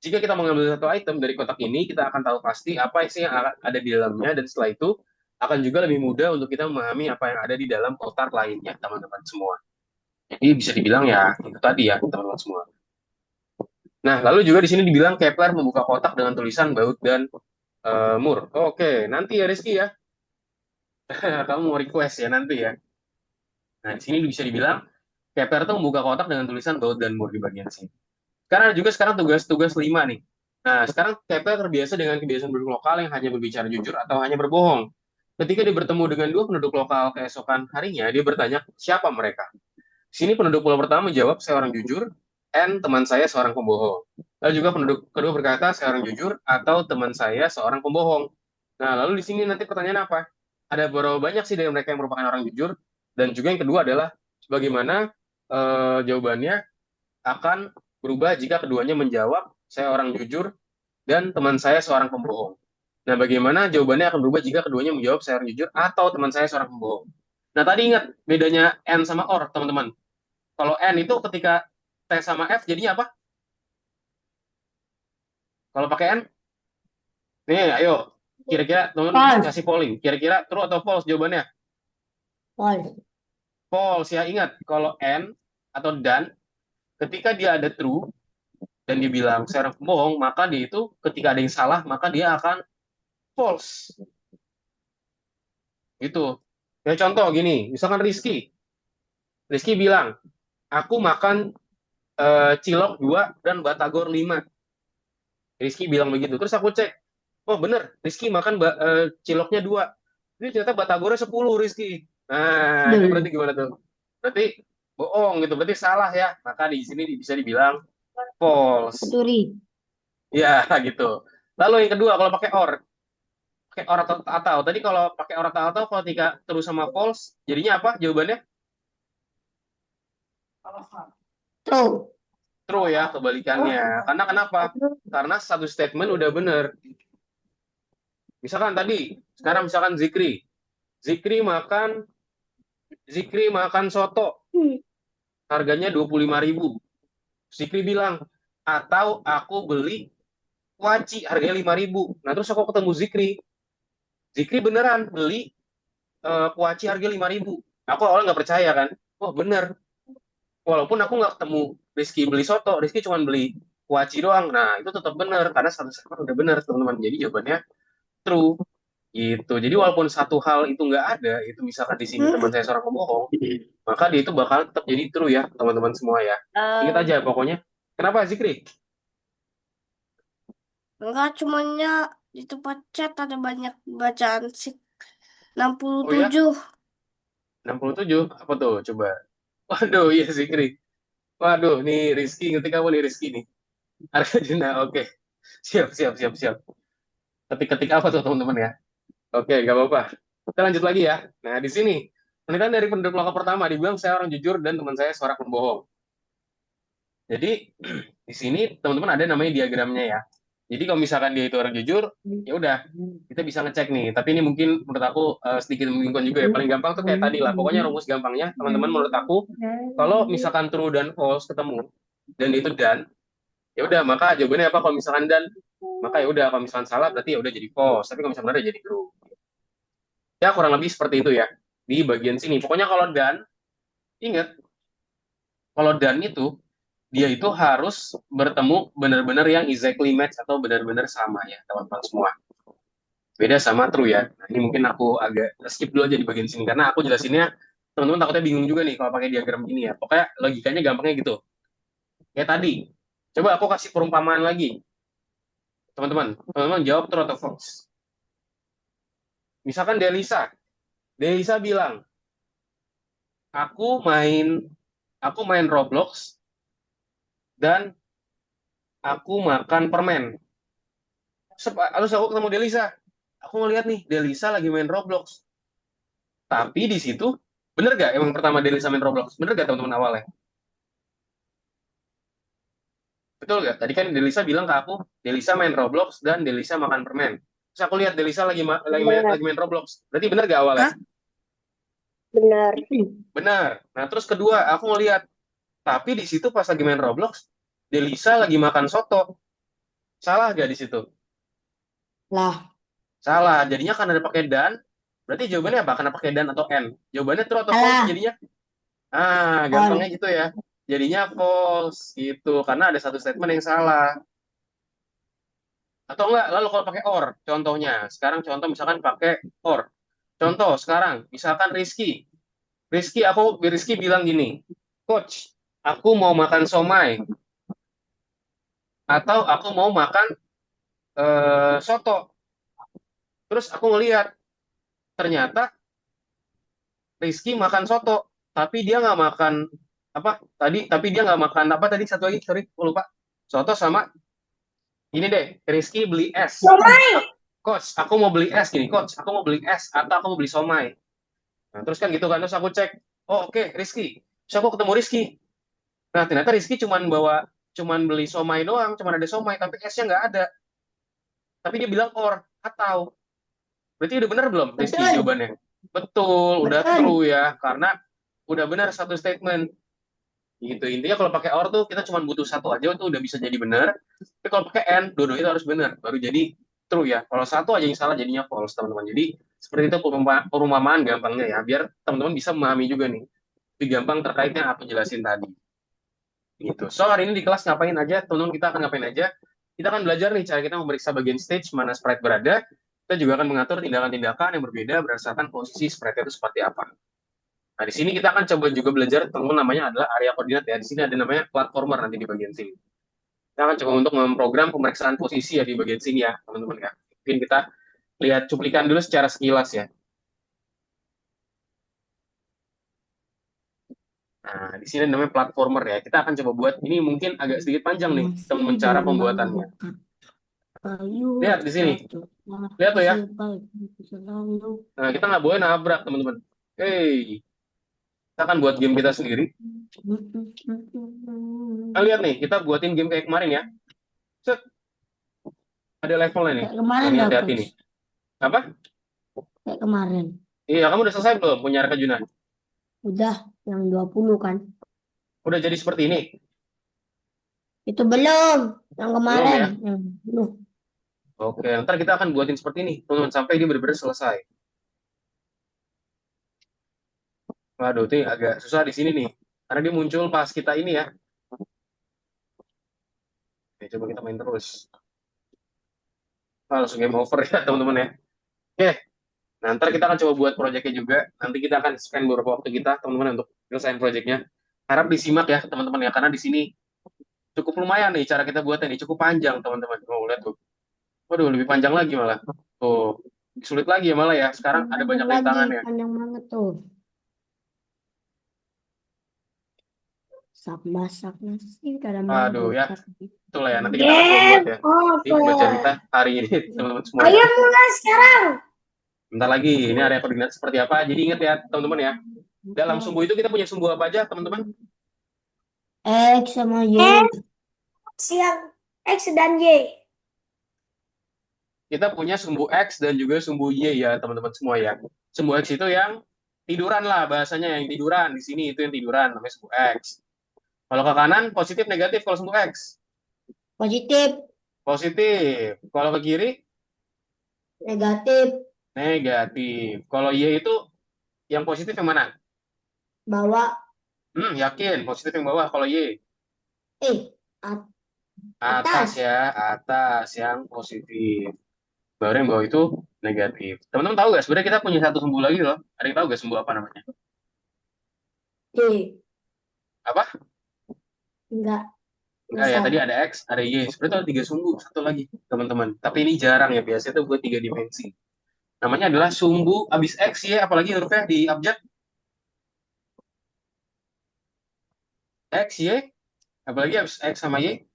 jika kita mengambil satu item dari kotak ini, kita akan tahu pasti apa sih yang ada di dalamnya, dan setelah itu akan juga lebih mudah untuk kita memahami apa yang ada di dalam kotak lainnya, teman-teman semua. Jadi bisa dibilang ya, itu tadi ya, teman-teman semua. Nah, lalu juga di sini dibilang Kepler membuka kotak dengan tulisan baut dan mur. Oke, nanti ya Rizky ya. Kamu mau request ya nanti ya. Nah, di sini bisa dibilang Kepler tuh membuka kotak dengan tulisan baut dan mur di bagian sini. Karena ada juga sekarang tugas-tugas 5 nih. Nah, sekarang Kepler terbiasa dengan kebiasaan penduduk lokal yang hanya berbicara jujur atau hanya berbohong. Ketika dia bertemu dengan dua penduduk lokal keesokan harinya, dia bertanya siapa mereka. Sini penduduk pulau pertama menjawab, saya orang jujur, and teman saya seorang pembohong. Lalu juga penduduk kedua berkata, saya orang jujur, atau teman saya seorang pembohong. Nah, lalu di sini nanti pertanyaan apa? Ada berapa banyak sih dari mereka yang merupakan orang jujur? Dan juga yang kedua adalah, bagaimana jawabannya akan berubah jika keduanya menjawab, saya orang jujur, dan teman saya seorang pembohong. Nah, bagaimana jawabannya akan berubah jika keduanya menjawab, saya orang jujur, atau teman saya seorang pembohong. Nah, tadi ingat bedanya and sama or, teman-teman. Kalau N itu ketika T sama F jadinya apa? Kalau pakai N, nih ayo, kira-kira teman False. kasih polling. Kira-kira true atau false jawabannya? False. False ya, ingat. Kalau N atau dan, ketika dia ada true, dan dia bilang saya orang pembohong, maka dia itu ketika ada yang salah, maka dia akan false. Gitu. Ya contoh gini, misalkan Rizky. Rizky bilang, aku makan cilok 2 dan batagor 5. Rizky bilang begitu. Terus aku cek, oh bener, Rizky makan ciloknya 2. Ini ternyata batagornya 10, Rizky. Nah, itu berarti Dul. gimana tuh? Berarti bohong gitu, berarti salah ya. Maka di sini bisa dibilang false. Pencuri. Ya, gitu. Lalu yang kedua, kalau pakai or atau. Tadi kalau pakai or atau kalau ketika terus sama false, jadinya apa jawabannya? True. True ya, kebalikannya. Karena kenapa? Karena satu statement udah bener. Misalkan tadi, sekarang misalkan Zikri. Zikri makan Zikri makan soto, harganya 25.000. Zikri bilang, atau aku beli kuaci, harganya 5.000. Nah, terus aku ketemu Zikri. Zikri beneran beli kuaci harga 5.000. Aku awalnya nggak percaya kan. Oh, bener. Walaupun aku nggak ketemu Rizky beli soto, Rizky cuma beli kuaci doang. Nah, itu tetap bener, karena satu statement udah bener, teman-teman. Jadi jawabannya true. Gitu. Jadi walaupun satu hal itu nggak ada, itu misalkan di sini teman saya seorang pembohong, maka dia itu bakal tetap jadi true ya, teman-teman semua ya. Ingat aja pokoknya. Kenapa Zikri? Enggak, cumanya di tempat chat ada banyak bacaan sih. Oh ya, 67. 67. Apa tuh? Coba. Waduh, iya Zikri. Waduh, nih Rizky, ngerti kamu nih Rizky nih. Arjuna, oke. Siap, siap, siap, siap. Ketik-ketik apa tuh teman-teman ya? Oke, nggak apa-apa. Kita lanjut lagi ya. Nah, di sini penelitian dari penduduk lokal pertama dibilang saya orang jujur dan teman saya seorang pembohong. Jadi di sini teman-teman ada namanya diagramnya ya. Jadi kalau misalkan dia itu orang jujur, ya udah kita bisa ngecek nih. Tapi ini mungkin menurut aku sedikit membingungkan juga ya. Paling gampang tuh kayak tadi lah. Pokoknya rumus gampangnya teman-teman menurut aku kalau misalkan true dan false ketemu dan itu dan, ya udah maka jawabannya apa kalau misalkan dan, maka ya udah kalau misalkan salah berarti ya udah jadi false. Tapi kalau misalkan benar ya jadi true. Ya kurang lebih seperti itu ya di bagian sini. Pokoknya kalau dan, ingat kalau dan itu dia itu harus bertemu benar-benar yang exactly match atau benar-benar sama ya teman-teman semua. Beda sama true ya. Nah, ini mungkin aku agak skip dulu aja di bagian sini karena aku jelasinnya teman-teman takutnya bingung juga nih kalau pakai diagram ini ya. Pokoknya logikanya gampangnya gitu. Kayak tadi. Coba aku kasih perumpamaan lagi. Teman-teman jawab true atau false. Misalkan Delisa. Delisa bilang, "Aku main Roblox dan aku makan permen." Terus aku ketemu Delisa. Aku ngeliat nih, Delisa lagi main Roblox. Tapi di situ, bener gak emang pertama Delisa main Roblox? Bener gak teman-teman awalnya? Betul gak? Tadi kan Delisa bilang ke aku, Delisa main Roblox dan Delisa makan permen. Terus aku lihat Delisa Benar, lagi main Roblox. Berarti bener gak awalnya? Hah? benar. Benar. Nah terus kedua, aku ngeliat, tapi di situ pas lagi main Roblox, Delisa lagi makan soto. Salah gak di situ? Lah. Salah. Jadinya karena ada pakai dan, berarti jawabannya apa? Karena pakai dan atau n? Jawabannya true atau false Salah. jadinya? Ah, gampangnya All. gitu ya. Jadinya false gitu, karena ada satu statement yang salah. Atau enggak, lalu kalau pakai or, contohnya. Sekarang contoh misalkan pakai or. Contoh sekarang, misalkan Rizky bilang gini, Coach, aku mau makan somai atau aku mau makan soto. Terus aku ngelihat ternyata Rizky makan soto, tapi dia nggak makan apa tadi? Tapi dia nggak makan apa tadi? Satu lagi, sorry, aku lupa. Soto sama ini deh, Rizky beli es. Coach, aku mau beli es gini, Coach, aku mau beli es atau aku mau beli somai. Nah, terus kan gitu kan, terus aku cek, oh oke, Rizky. Terus aku ketemu Rizky. Nah, ternyata Rizky cuman beli somai doang, cuman ada somai, tapi esnya nggak ada. Tapi dia bilang or, atau. Berarti udah benar belum, Rizky, Betul. jawabannya? Betul, udah Betul. true ya, karena udah benar satu statement. Gitu. Intinya kalau pakai or tuh kita cuma butuh satu aja itu udah bisa jadi benar. Tapi kalau pakai n, dua-duanya itu harus benar, baru jadi true ya. Kalau satu aja yang salah jadinya false, teman-teman. Jadi seperti itu perumpamaan gampangnya ya, biar teman-teman bisa memahami juga nih. Lebih gampang terkaitnya apa jelasin tadi. Gitu. So hari ini di kelas ngapain aja, teman-teman kita akan ngapain aja? Kita akan belajar nih cara kita memeriksa bagian stage mana sprite berada. Kita juga akan mengatur tindakan-tindakan yang berbeda berdasarkan posisi sprite itu seperti apa. Nah, di sini kita akan coba juga belajar, teman-teman, namanya adalah area koordinat ya. Di sini ada namanya platformer nanti di bagian sini. Kita akan coba untuk memprogram pemeriksaan posisi ya di bagian sini ya, teman-teman ya. Mungkin kita lihat cuplikan dulu secara sekilas ya. Nah, di sini namanya platformer ya. Kita akan coba buat, ini mungkin agak sedikit panjang nih, Masih teman-teman, cara gelombang pembuatannya. dekat kayu Lihat di sini. tercaplah Lihat tuh ya. sebagai selalu. Nah, kita nggak boleh nabrak, teman-teman. Hey, kita akan buat game kita sendiri. Nah, lihat nih, kita buatin game kayak kemarin ya. Set, ada levelnya nih. Kayak Nah, kemarin ini dah, hati-hati Coach. nih. Apa? Kayak kemarin. Iya, kamu udah selesai belum punya Reka Junan? Udah yang 20 kan. Udah jadi seperti ini? Itu belum. Yang Belum kemarin. ya? Yang belum. Oke, ntar kita akan buatin seperti ini, teman-teman, sampai dia benar-benar selesai. Waduh, ini agak susah di sini nih. Karena dia muncul pas kita ini ya. Oke, coba kita main terus. Wah, langsung game over ya, teman-teman ya. Oke, nah, ntar kita akan coba buat proyeknya juga. Nanti kita akan spend beberapa waktu kita, teman-teman, untuk selesaiin proyeknya. Harap disimak ya, teman-teman ya. Karena di sini cukup lumayan nih cara kita buatnya nih. Cukup panjang, teman-teman. Oh, lihat tuh. Waduh, lebih panjang lagi malah. Tuh, sulit lagi ya malah ya. Sekarang ada Panjang banyak lagi. rintangannya. Panjang banget tuh. Masak nasi dalam Aduh, ya. dekat. Itulah ya, nanti kita akan coba buat ya. Ini pembelajaran kita hari ini, teman-teman semua ya. mulai sekarang. Bentar lagi, ini area koordinat seperti apa. Jadi ingat ya, teman-teman ya. Dalam sumbu itu kita punya sumbu apa aja, teman-teman? X sama Y. Siang X dan Y. Kita punya sumbu X dan juga sumbu Y ya, teman-teman semua ya. Sumbu X itu yang tiduran lah, bahasanya yang tiduran. Di sini itu yang tiduran, namanya sumbu X. Kalau ke kanan, positif, negatif kalau sumbu X. Positif. Positif. Kalau ke kiri, Negatif. negatif. Kalau Y itu yang positif yang mana? Bawah. Yakin, positif yang bawah. Kalau Y, At- atas atas. ya, atas yang positif. Baru yang bawah itu negatif. Teman-teman tahu nggak? Sebenarnya kita punya satu sumbu lagi loh. Ada yang tahu nggak sumbu apa namanya? Y. Apa? Enggak. Enggak ya, Besar. tadi ada X, ada Y. Sebenarnya ada tiga sumbu, satu lagi, teman-teman. Tapi ini jarang ya, biasanya itu buat tiga dimensi. Namanya adalah sumbu abis X, Y, apalagi hurufnya di abjad. X, Y, apalagi abis X sama Y.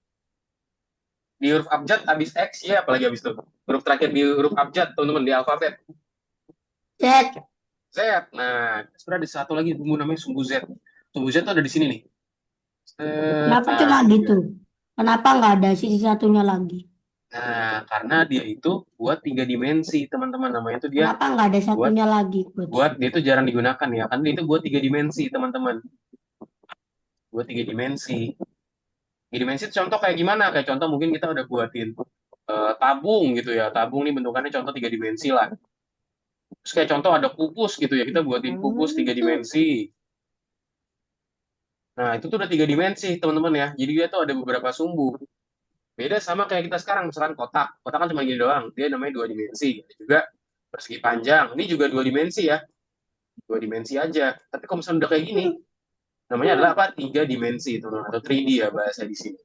Di huruf abjad abis X, Y, apalagi abis itu. Huruf terakhir di huruf abjad, teman-teman, di alfabet. Z. Z. Nah, sebenarnya ada satu lagi sumbu namanya sumbu Z. Sumbu Z itu ada di sini nih. Kenapa cuma Nah, gitu? Kenapa nggak ada sisi satunya lagi? nah, karena dia itu buat tiga dimensi, teman-teman. Namanya itu dia Kenapa nggak ada buat satunya lagi, Coach? dia itu jarang digunakan ya. Karena dia itu buat tiga dimensi, teman-teman. Buat tiga dimensi. Tiga dimensi itu contoh kayak gimana? Kayak contoh mungkin kita udah buatin tabung gitu ya. Tabung nih bentukannya contoh tiga dimensi lah. Terus kayak contoh ada kubus gitu ya. Kita buatin kubus tiga Itu. dimensi. Nah, itu tuh udah tiga dimensi, teman-teman ya. Jadi dia tuh ada beberapa sumbu. Beda sama kayak kita sekarang, misalkan kotak. Kotak kan cuma gini doang. Dia namanya dua dimensi. Ada juga persegi panjang. Ini juga dua dimensi ya. Dua dimensi aja. Tapi kalau misalnya udah kayak gini, namanya adalah apa? Tiga dimensi, teman-teman. Atau 3D ya bahasa di sini.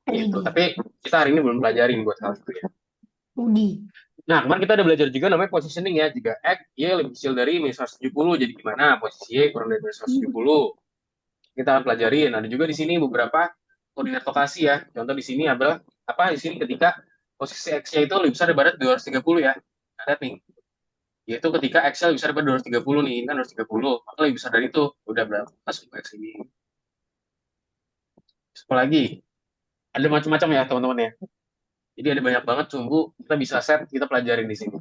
Gitu. 3D. Tapi kita hari ini belum pelajarin buat hal itu ya. Udi. Nah, kemarin kita udah belajar juga namanya positioning ya. Jika X, Y lebih kecil dari minus 170, jadi gimana? Posisi Y kurang dari minus 170. Kita akan pelajarin. Ada juga di sini beberapa koordinat lokasi ya. Contoh di sini adalah apa? Di sini ketika posisi X-nya itu lebih besar daripada 230 ya. Ada nih. Yaitu ketika X-nya lebih besar daripada 230 nih. Ini kan 230. Maka lebih besar dari itu. Udah berapa? Masuk X ini. Apa lagi? Ada macam-macam ya, teman-teman ya. Jadi ada banyak banget sumbu. Kita bisa set, kita pelajarin di sini.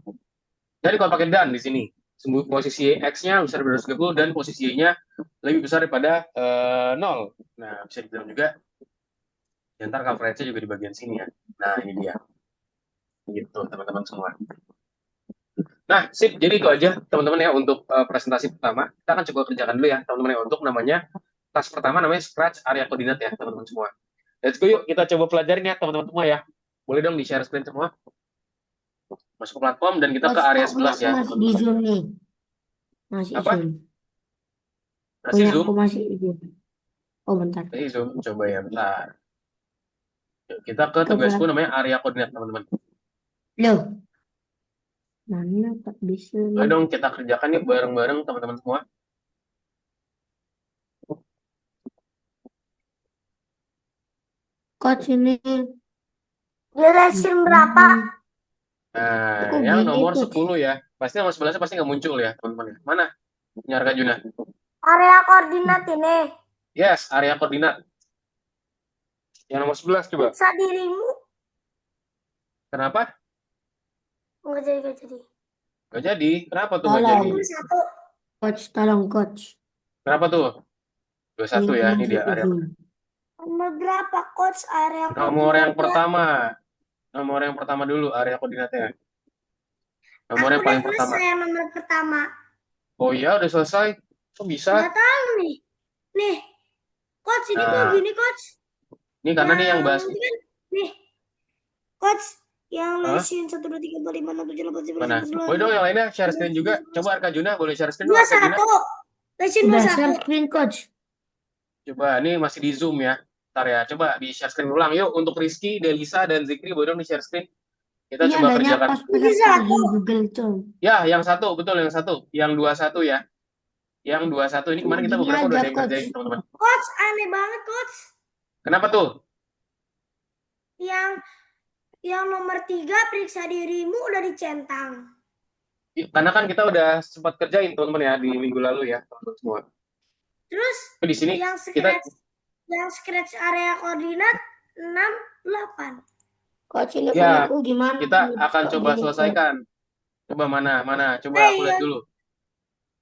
Jadi kalau pakai dan di sini, sumbu posisi X-nya besar dari 230 dan posisi Y-nya lebih besar daripada 0. Nah, bisa dibilang juga, ya, ntar coverage-nya juga di bagian sini ya. Nah, ini dia. Gitu, teman-teman semua. Nah, sip. Jadi itu aja, teman-teman ya, untuk presentasi pertama. Kita akan coba kerjakan dulu ya, teman-teman ya, untuk namanya, task pertama namanya scratch area koordinat ya, teman-teman semua. Let's go yuk, kita coba pelajarin ya, teman-teman semua ya. Boleh dong di-share screen semua. Masuk ke platform dan kita ke Coach, area tak punya 11 aku ya, masih di teman-teman. Zoom nih. Masih Apa? Zoom. Masih Punya Zoom? aku masih di Zoom. Oh, bentar. Ini Zoom, coba ya, bentar. Yuk, kita ke Ke tugasku plat. namanya area koordinat, teman-teman. Loh, mana tak bisa Boleh nih. dong kita kerjakan yuk bareng-bareng teman-teman semua. Coach ini. Di lesson berapa? Nah, Kok yang gini, nomor Coach? 10 ya. Pasti nomor 11 pasti nggak muncul ya, teman-teman ya. Mana? Nyarga Juna. Area koordinat ini. Yes, area koordinat. Yang nomor 11 coba. Periksa dirimu. Kenapa? Nggak jadi, nggak jadi. Nggak jadi. Kenapa tuh nggak Tolong. jadi? Nomor satu. Coach, tolong, Coach. Kenapa tuh? Ini 21 aku ya, ini masih dia di area. Zoom. Nomor berapa, Coach? Area Nomor yang koordinatnya. pertama. Nomor yang pertama dulu area koordinatnya. Nomor Aku yang udah paling pertama. selesai yang nomor pertama. Oh iya, udah selesai. Kok bisa? Nggak tahu nih. Nih, Coach, ini kok Nah, gini, Coach? ini karena nih yang bahas. Ini kan, nih, Coach, yang Hah? lesin 1, 2, 3, 4, 5, 6, 7, 8, 9, Mana? 10, 11, Boleh dong yang lainnya share 12, screen juga. 13, Coba Arkajuna boleh share screen dulu 21. Arkajuna. Lesin Udah 21. share screen, Coach. Coba, ini masih di Zoom ya. Ntar ya, coba di share screen ulang. Yuk, untuk Rizky, Delisa, dan Zikri, boleh dong di share screen. Kita Ini coba adanya kerjakan. pas peserta di Google tuh. Ya, yang satu, betul yang satu. Yang 21 ya. Yang 21 ini Cuma kemarin kita gini beberapa udah aja, ada yang Coach. kerjain, teman-teman. Coach, aneh banget, Coach. Kenapa tuh? Yang nomor 3, periksa dirimu udah dicentang. Karena kan kita udah sempat kerjain, teman-teman ya, di minggu lalu ya, teman-teman semua. Terus, Di sini yang kita scratch area koordinat 6, 8. Coach, ini ya, punya aku gimana? kita Ini akan kok coba gini, Coach? selesaikan. Coba mana? Coba aku lihat dulu.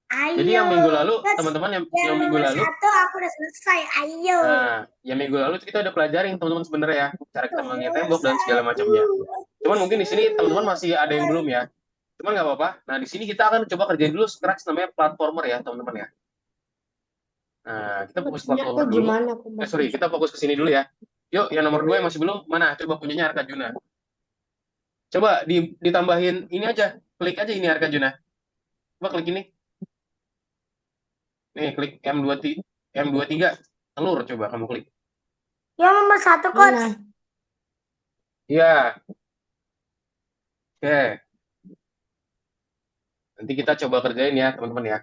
Jadi yang Ayo. minggu lalu, Coach, teman-teman yang yang minggu nomor lalu, 1 aku udah selesai. Ayo. nah, yang minggu lalu kita udah pelajarin teman-teman sebenarnya ya, cara kita mengenai tembok dan segala Satu, macamnya. Cuman mungkin di sini teman-teman masih ada yang belum ya. Cuman nggak apa-apa. Nah, di sini kita akan coba kerjain dulu scratch namanya platformer ya, teman-teman ya. Nah, kita fokus Coachnya platformer kok dulu. gimana? Aku masih Kita fokus ke sini dulu ya. Yuk, yang nomor 2 yang masih belum, mana? Coba punyanya Arkajuna. Coba ditambahin ini aja. Klik aja ini Arkajuna. Coba klik ini. Nih, klik M23. Telur coba kamu klik. yang nomor 1, Coach. mana? Iya. Oke. Nanti kita coba kerjain ya, teman-teman ya.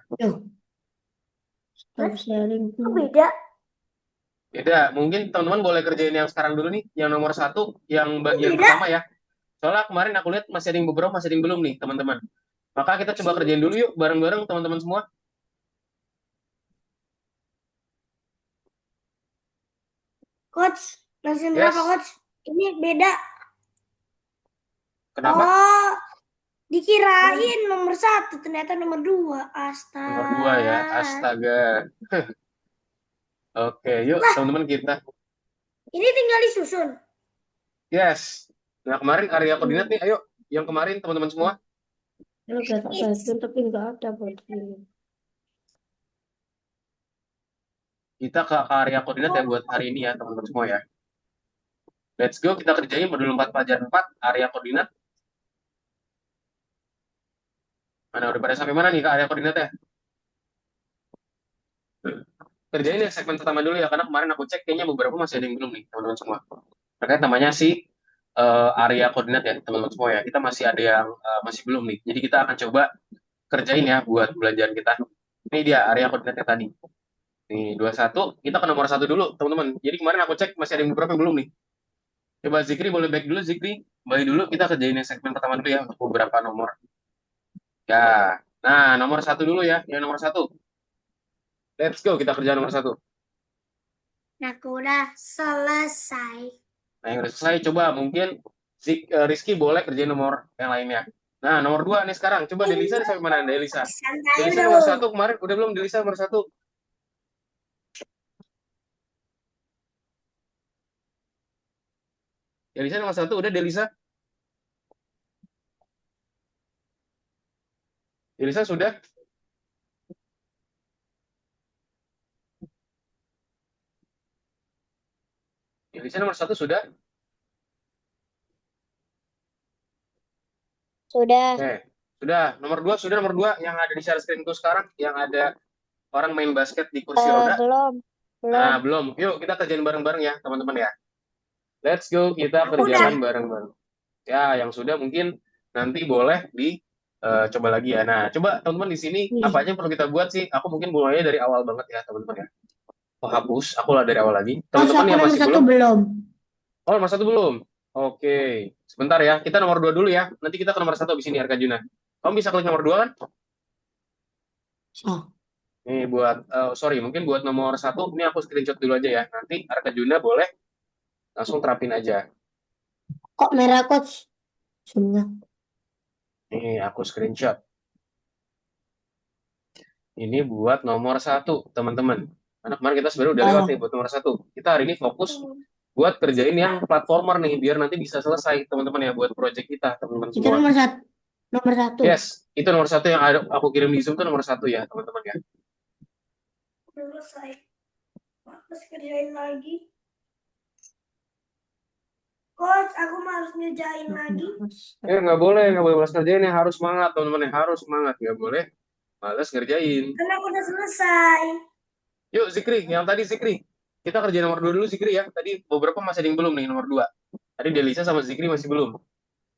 Stop sharing Kok tuh. beda? Beda. Mungkin teman-teman boleh kerjain yang sekarang dulu nih, yang nomor 1, yang bagian Beda. pertama ya. Soalnya kemarin aku lihat masih ada yang beberapa, masih ada yang belum nih, teman-teman. Maka kita coba kerjain dulu yuk, bareng-bareng teman-teman semua. Coach, lesson Yes. berapa, Coach? Ini beda. Kenapa? Oh, dikirain nomor 1, ternyata nomor 2. Astaga. Nomor 2 ya, astaga. Oke, yuk teman-teman kita. Ini tinggal disusun. Yes. Nah, kemarin area koordinat nih, ayo. Yang kemarin teman-teman semua, Ini udah tak susun tapi nggak ada buat ini. kita ke area koordinat ya buat hari ini ya, teman-teman semua ya. Let's go, kita kerjain modul 4 pelajaran 4, area koordinat. Mana udah pada sampai mana nih ke area koordinatnya? Kerjain ya segmen pertama dulu ya, karena kemarin aku cek kayaknya beberapa masih ada yang belum nih, teman-teman semua. Terkait namanya si area koordinat ya, teman-teman semua ya. Kita masih ada yang masih belum nih. Jadi kita akan coba kerjain ya buat belajar kita. Ini dia area koordinatnya tadi. Nih, 21. Kita ke nomor 1 dulu, teman-teman. Jadi kemarin aku cek masih ada yang beberapa yang belum nih. Coba Zikri boleh back dulu, Zikri. Balik dulu, kita kerjain yang segmen pertama dulu ya, untuk beberapa nomor. Ya, nah nomor 1 dulu ya, yang nomor 1. Let's go, kita kerja nomor 1. Aku udah selesai. Nah, yang udah selesai, coba mungkin Rizky boleh kerjain nomor yang lainnya. Nah, nomor 2 nih sekarang. Coba Delisa sampai mana, Delisa? Santai Delisa nomor dulu. 1 kemarin, udah belum Delisa nomor 1? Delisa nomor 1, udah Delisa? Delisa sudah? Delisa nomor 1 sudah? Sudah. Oke, sudah. Nomor 2 sudah, nomor 2 yang ada di share screen tuh sekarang, yang ada orang main basket di kursi roda. Belum. Nah, belum. Yuk, kita kerjain bareng-bareng ya, teman-teman ya. Let's go, kita Aku kerjakan bareng-bareng. Ya, yang sudah mungkin nanti boleh coba lagi ya. Nah, coba teman-teman di sini apa aja yang perlu kita buat sih? Aku mungkin mulainya dari awal banget ya, teman-teman ya. Oh, hapus. Aku lah dari awal lagi. Mas, Teman-teman aku yang nomor masih 1 belum? belum. Oh, nomor 1 belum? Oke. Sebentar ya. Kita nomor 2 dulu ya. Nanti kita ke nomor 1 habis ini, Arka Juna. Kamu bisa klik nomor 2 kan? Oh, Nih buat, sorry, mungkin buat nomor 1, ini aku screenshot dulu aja ya. Nanti Arka Juna boleh langsung terapin aja. kok merah coach? Zoomnya. Nih, aku screenshot. Ini buat nomor 1, teman-teman. Karena kemarin kita sebenarnya udah lewat nih buat nomor 1. Kita hari ini fokus buat kerjain yang platformer nih, biar nanti bisa selesai, teman-teman ya, buat project kita, teman-teman Itu semua. nomor 1. Nomor 1. Yes, itu nomor 1 yang ada, aku kirim di Zoom itu nomor 1 ya, teman-teman ya. Selesai. Terus kerjain lagi. Coach, aku mau harus ngerjain lagi. Nggak boleh malas kerjain ya, harus semangat, teman-teman ya, harus semangat, nggak boleh malas ngerjain. Karena aku udah selesai. Yuk, Zikri, yang tadi Zikri. Kita kerja nomor 2 dulu, Zikri ya. Tadi beberapa masih ada yang belum nih, nomor 2. Tadi Delisa sama Zikri masih belum.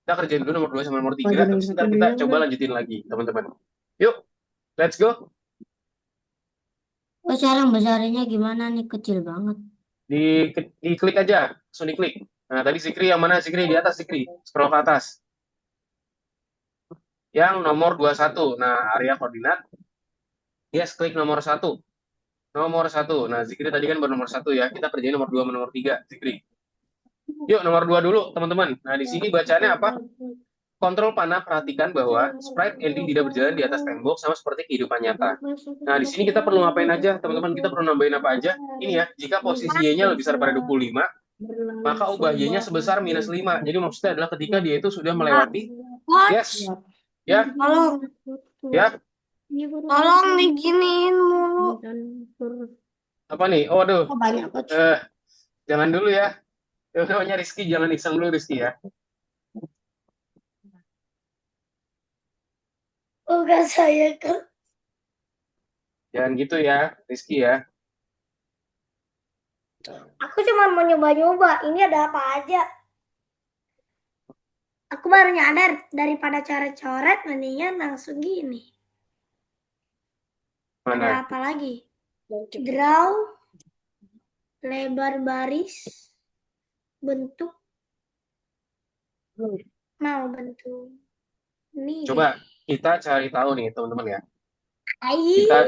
Kita kerjain dulu nomor 2 sama nomor 3, terus ntar kita coba lanjutin lagi, teman-teman. Yuk, let's go. Oh, cara besarnya gimana nih? Kecil banget. Diklik aja, langsung diklik. Nah, tadi Zikri yang mana? Zikri di atas, Zikri. Scroll ke atas. Yang nomor 21. Nah, area koordinat. Yes, klik nomor 1. Nomor 1. Nah, Zikri tadi kan baru nomor 1 ya. Kita kerjain nomor 2 sama nomor 3, Zikri. Yuk, nomor 2 dulu, teman-teman. Nah, di sini bacaannya apa? Kontrol panah, perhatikan bahwa sprite ending tidak berjalan di atas tembok sama seperti kehidupan nyata. Nah, di sini kita perlu ngapain aja, teman-teman? Kita perlu nambahin apa aja? Ini ya, jika posisi Y-nya lebih besar pada 25, maka ubah Y-nya sebesar -5. Jadi maksudnya adalah ketika dia itu sudah melewati, yes, ya, Tolong. ya, Tolong diginiin mulu. apa nih? Oh, aduh, Oh, banyak coach. jangan dulu ya. Namanya Rizky, jangan iseng dulu Rizky ya. Bukan saya kan. Jangan gitu ya, Rizky ya. Aku cuma mau nyoba-nyoba. Ini ada apa aja? Aku baru nyadar daripada coret-coret mendingan langsung gini. Ada Mana? apa lagi? Draw, lebar baris, bentuk. Mau bentuk. Ini Coba kita cari tahu nih, teman-teman ya. Ai. Kita,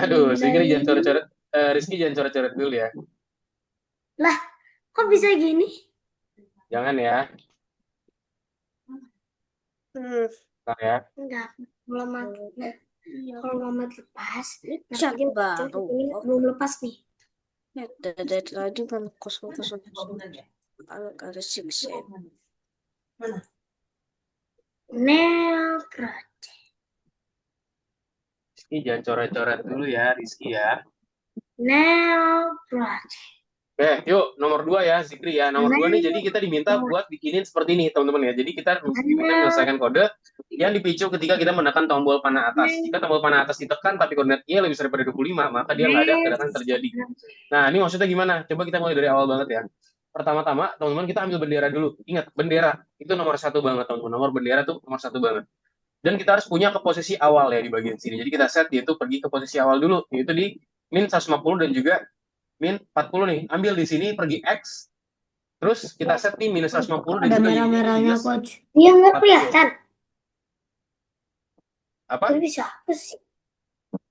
aduh, Rizky jangan coret-coret. Rizky jangan coret-coret dulu ya. Lah, kok bisa gini? Jangan ya. Bentar ya. Enggak, kalau Mamat lepas, Chat nanti baru. ini belum lepas nih. Dari tadi kan kosong. ada six ya. Nel Crouch. Rizky jangan coret-coret dulu ya, Rizky ya. Nel Crouch. Oke, yuk nomor 2 ya, Zikri ya. Nomor 2 nih, jadi kita diminta buat bikinin seperti ini, teman-teman ya. Jadi kita diminta menyelesaikan kode yang dipicu ketika kita menekan tombol panah atas. Jika tombol panah atas ditekan tapi koordinat Y lebih besar daripada 25, maka dia nggak ada gerakan terjadi. Nah, ini maksudnya gimana? Coba kita mulai dari awal banget ya. Pertama-tama, teman-teman kita ambil bendera dulu. Ingat, bendera itu nomor 1 banget, teman-teman. Nomor bendera tuh nomor 1 banget. Dan kita harus punya ke posisi awal ya di bagian sini. Jadi kita set yaitu pergi ke posisi awal dulu, yaitu di min 150 dan juga min 40 nih. Ambil di sini pergi X. Terus kita set di minus 150 dan Ada juga merah-merahnya, minus coach. Dia nggak kelihatan. apa? Ini siapa sih?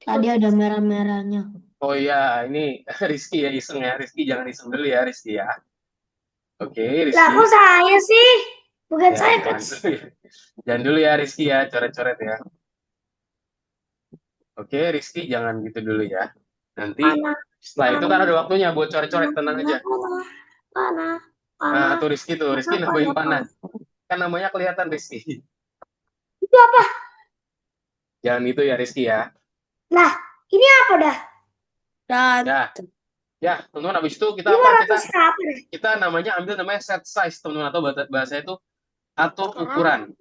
Tadi ada merah-merahnya. Oh iya, ini Rizky ya iseng ya. Rizky jangan iseng dulu ya, Rizky ya. Oke, Rizky. Lah, kok saya sih? Bukan Ya, saya, jangan Coach. dulu ya. Jangan dulu ya, Rizky ya. Coret-coret ya. Oke, Rizky jangan gitu dulu ya. Nanti Panah, setelah itu kan ada waktunya buat coret-coret, tenang aja. panah, Nah, panah. tuh Rizky tuh. Rizky nambahin panah. Kan namanya kelihatan Rizky. Itu apa? Jangan itu ya, Rizky ya. Lah, ini apa dah? Dan Ya. Ya, teman-teman, habis itu kita apa? 500 apa dah? Kita ambil namanya set size, teman-teman, atau bahasa itu atur ukuran.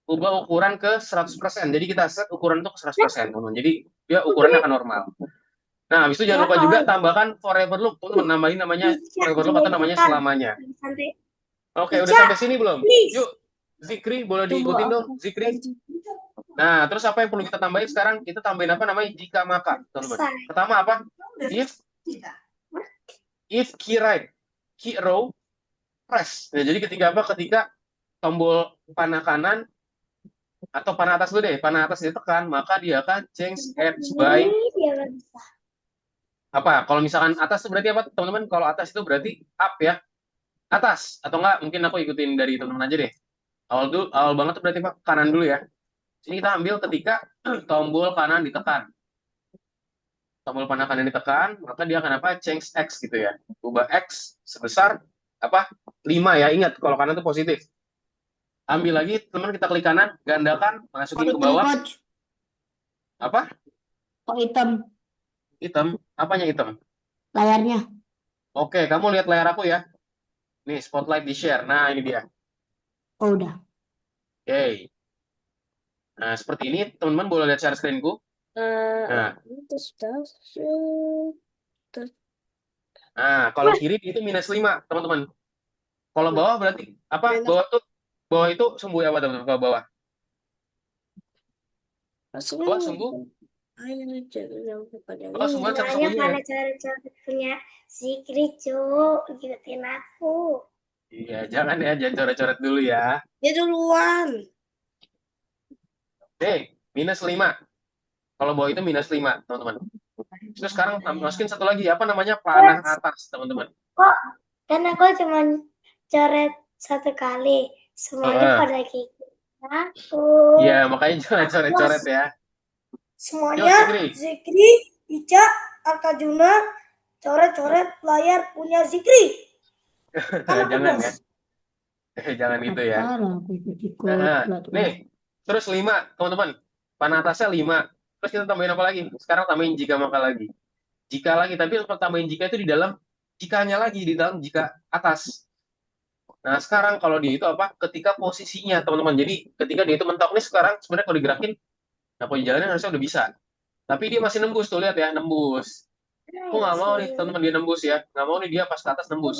Ubah ukuran ke 100%. Jadi kita set ukuran itu ke 100%, teman-teman. Jadi dia ukurannya akan normal. Nah, habis itu jangan lupa juga tambahkan forever loop, teman-teman. Nambahin namanya forever loop atau namanya selamanya. Sampai Oke, udah sampai sini belum? please. Yuk, Zikri, boleh diikutin dong, Zikri. Nah, terus apa yang perlu kita tambahin sekarang? Kita tambahin apa namanya jika maka, teman-teman. Pertama apa? If key right, key row, press. Nah, jadi ketika apa? Ketika tombol panah kanan atau panah atas dulu deh, panah atas ditekan, maka dia akan change edge by apa? Kalau misalkan atas itu berarti apa, teman-teman? Kalau atas itu berarti up ya, atas. Atau enggak, mungkin aku ikutin dari teman-teman aja deh. Awal banget tuh berarti Pak, kanan dulu ya. Sini kita ambil ketika tombol kanan ditekan. Tombol panah kanan ditekan, maka dia akan apa? Change X gitu ya. Ubah X sebesar apa? 5 ya. Ingat, kalau kanan itu positif. Ambil lagi, teman, kita klik kanan, gandakan, masukin ke bawah. Coach. Apa? Kok hitam Hitam. Apanya hitam? layarnya? Oke, kamu lihat layar aku ya. Nih, spotlight di share. Nah, ini dia. Oh, udah. Oke. Nah, seperti ini, teman-teman boleh lihat share screen-ku. Nah. itu sudah. Nah, kalau kiri itu minus 5, teman-teman. Kalau bawah berarti apa? Bawah itu sumbu apa, teman-teman? Kalau bawah. Bawah sumbu. Bawah sumbu siapa Semuanya sumbunya? pada cara-cara punya Zikri, Cuk. Ikutin aku. Iya, jangan coret-coret dulu ya. Dia duluan. Oke, minus 5. Kalau bawah itu minus 5, teman-teman. Terus sekarang masukin satu lagi, apa namanya? Panah atas, teman-teman. Kok? Kan aku cuma coret satu kali. Semuanya pada ikut aku. Iya, makanya jangan coret-coret ya. Semuanya Zikri, Ica, Arkajuna, coret-coret layar punya Zikri. Jangan ya. Jangan gitu ya. Nah, nih, terus 5, teman-teman. Panah atasnya 5. Terus kita tambahin apa lagi? Sekarang tambahin jika maka lagi. Jika lagi, tapi tambahin jika itu di dalam jikanya lagi, di dalam jika atas. Nah, sekarang kalau dia itu apa? Ketika posisinya, teman-teman. Jadi, ketika dia itu mentok nih sekarang, sebenarnya kalau digerakin, nah kalau jalanin harusnya udah bisa. Tapi dia masih nembus, tuh lihat ya, nembus. Aku nggak mau nih, teman-teman, dia nembus ya. Nggak mau nih dia pas ke atas nembus.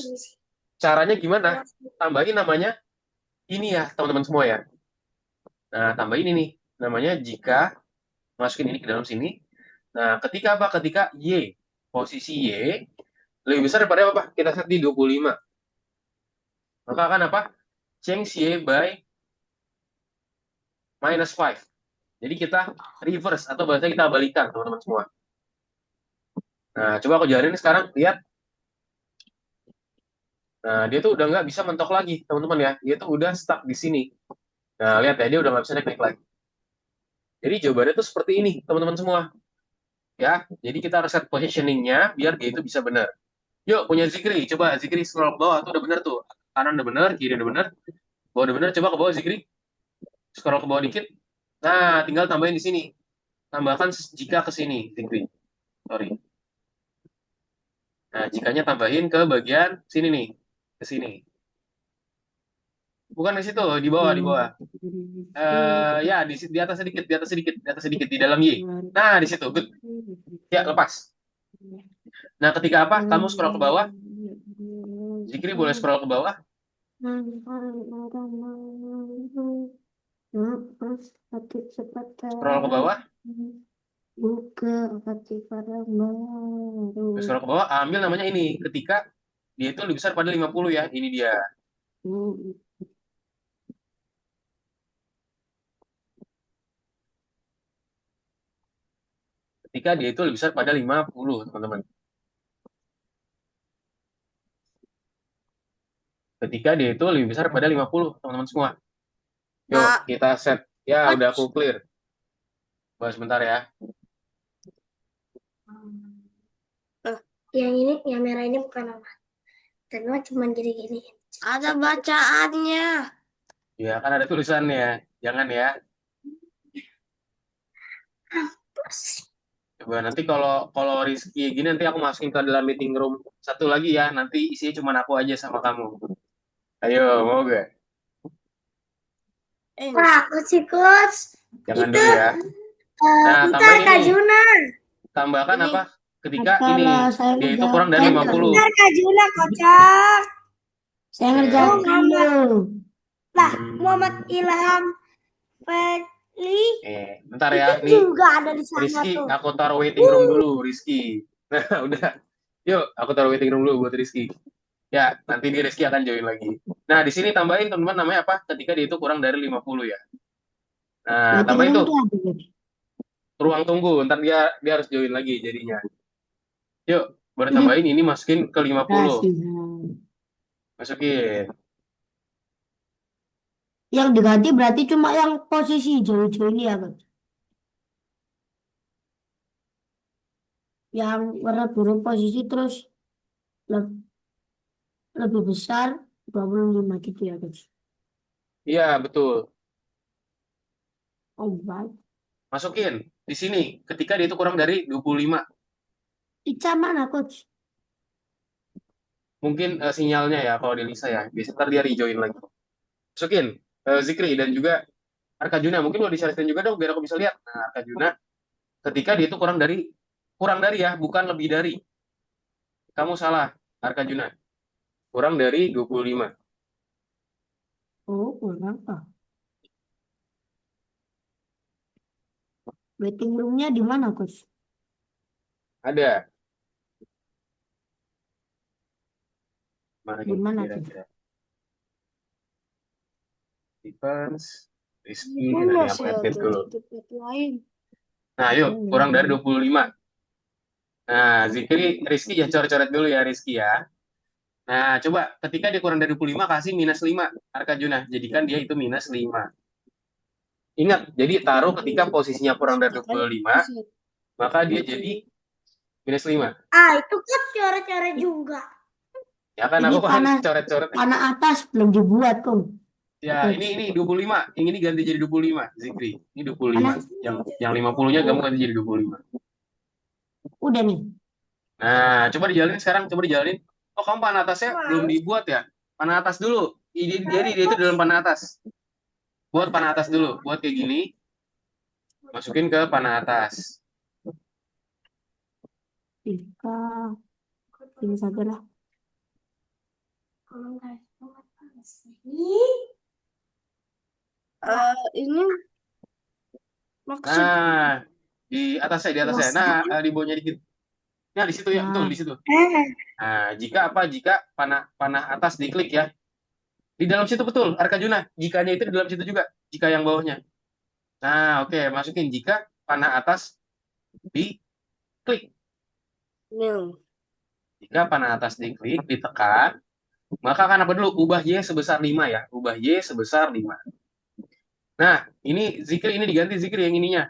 Caranya gimana? Tambahin namanya ini ya, teman-teman semua ya. Nah, tambahin ini. Namanya jika, masukin ini ke dalam sini. Nah, ketika apa? Ketika Y. Posisi Y lebih besar daripada apa? Kita set di 25. Maka akan apa? Change Y by minus 5. Jadi kita reverse atau bahasa kita balikan, teman-teman semua. Nah, coba aku jalanin sekarang, lihat. Nah, dia tuh udah nggak bisa mentok lagi, teman-teman ya. Dia tuh udah stuck di sini. Nah, lihat ya, dia udah nggak bisa naik lagi. Jadi jawabannya tuh seperti ini, teman-teman semua. Ya, jadi kita harus set positioning-nya biar dia itu bisa benar. Yuk, punya Zikri. Coba Zikri scroll ke bawah. Tuh udah bener tuh. Kanan udah bener, kiri udah bener. Bawah udah bener. Coba ke bawah Zikri. Scroll ke bawah dikit. Nah, tinggal tambahin di sini. Tambahkan jika ke sini, Zikri. Sorry. Nah, jikanya tambahin ke bagian sini nih. Ke sini. Bukan di situ, di bawah, di bawah. Ya, di atas sedikit, di atas sedikit, di atas sedikit, di dalam Y. Nah, di situ. Good. Ya, lepas. Nah, ketika apa? Kamu scroll ke bawah. Zikri boleh scroll ke bawah. Scroll ke bawah. Buka hati padamu. Scroll ke bawah. Ambil namanya ini. Ketika dia itu lebih besar pada 50 ya. Ini dia. Ketika dia itu lebih besar pada 50, teman-teman. Ketika dia itu lebih besar pada 50, teman-teman semua. Yuk, Nah, kita set. Ya, udah coach. aku clear. Bahas sebentar ya. Yang ini, yang merah ini bukan apa. Karena cuma gini-gini. Ada bacaannya. Ya, kan ada tulisannya. Jangan ya. Coba nanti kalau Rizky gini nanti aku masukin ke dalam meeting room satu lagi ya. Nanti isinya cuma aku aja sama kamu. Ayo, mau gak? Ini Aku sih, Coach. Jangan Itu, dulu ya. Nah, bentar, tambahin Kak ini. Juna. Tambahkan Ini. apa? Ketika Apalah, ini saya dia itu kurang dari ngerjakan. 50. Bentar, Kak Juna, kocak. Saya Oke. ngerjakan dulu. Lah, Muhammad Ilham Fadli Bentar ya. itu Nih, juga ada di sana Rizky, tuh. aku taruh waiting room dulu, Rizky. Nah, udah. Yuk, aku taruh waiting room dulu buat Rizky. Ya, nanti dia Rizky akan join lagi. Nah, di sini tambahin teman-teman namanya apa? Ketika dia itu kurang dari 50 ya. Nah, Waiting tambahin room tuh tuh apa gitu? ruang tunggu. Ntar dia harus join lagi jadinya. Yuk, baru tambahin ini masukin ke 50. Kasihan. Masukin. Yang diganti berarti cuma yang posisi hijau-hijau ini ya, Coach? Yang warna biru posisi terus le- lebih besar 25 gitu ya, Coach? Iya, betul. Oh, baik. Masukin di sini ketika dia itu kurang dari 25. Ica mana, Coach? Mungkin sinyalnya ya kalau di Lisa ya. Biasanya ntar dia rejoin lagi. Masukin Zikri dan juga Arkajuna. Mungkin lo disyaritin juga dong biar aku bisa lihat. Nah, Arkajuna ketika dia itu kurang dari ya, bukan lebih dari. Kamu salah, Arkajuna. Kurang dari 25. Oh, kurang apa? Waiting roomnya di mana, Coach? Ada. Mana Di nih mana, Coach? kira-kira? Defense, Rizky, kan nah ini aku masih edit ada dulu. di tempat lain. Nah, yuk, kurang dari 25. Nah, Zikri, Rizky jangan coret-coret dulu ya, Rizky ya. Nah, coba ketika dia kurang dari 25, kasih minus 5. Arkajuna, jadikan dia itu minus 5. Ingat, jadi taruh ketika posisinya kurang dari 25, maka dia jadi minus 5. Itu kan coret-coret juga. Ya kan, Ini aku kan coret-coret. panah atas belum dibuat, Kong. Ya, ini 25. Yang ini ganti jadi 25, Zikri. Ini 25. Mana? Yang 50-nya kamu ganti jadi 25. Udah nih. Nah, coba dijalin sekarang, coba dijalin. Oh, kamu panah atasnya belum dibuat ya? Panah atas dulu. Jadi dia itu dalam panah atas. Buat panah atas dulu. Buat kayak gini. Masukin ke panah atas. Jika ini saja lah. Ini maksud Nah, di atasnya. Nah, di bawahnya dikit. Nah, di situ ya, betul di situ. Nah, jika panah atas diklik ya. Di dalam situ betul, Arkajuna. Jikanya itu di dalam situ juga. Jika yang bawahnya. Nah, oke, masukin jika panah atas diklik. ini. Jika panah atas diklik, ditekan, maka akan apa dulu? Ubah Y sebesar 5 ya. Ubah Y sebesar 5. Nah, ini Zikri, ini diganti Zikri yang ininya.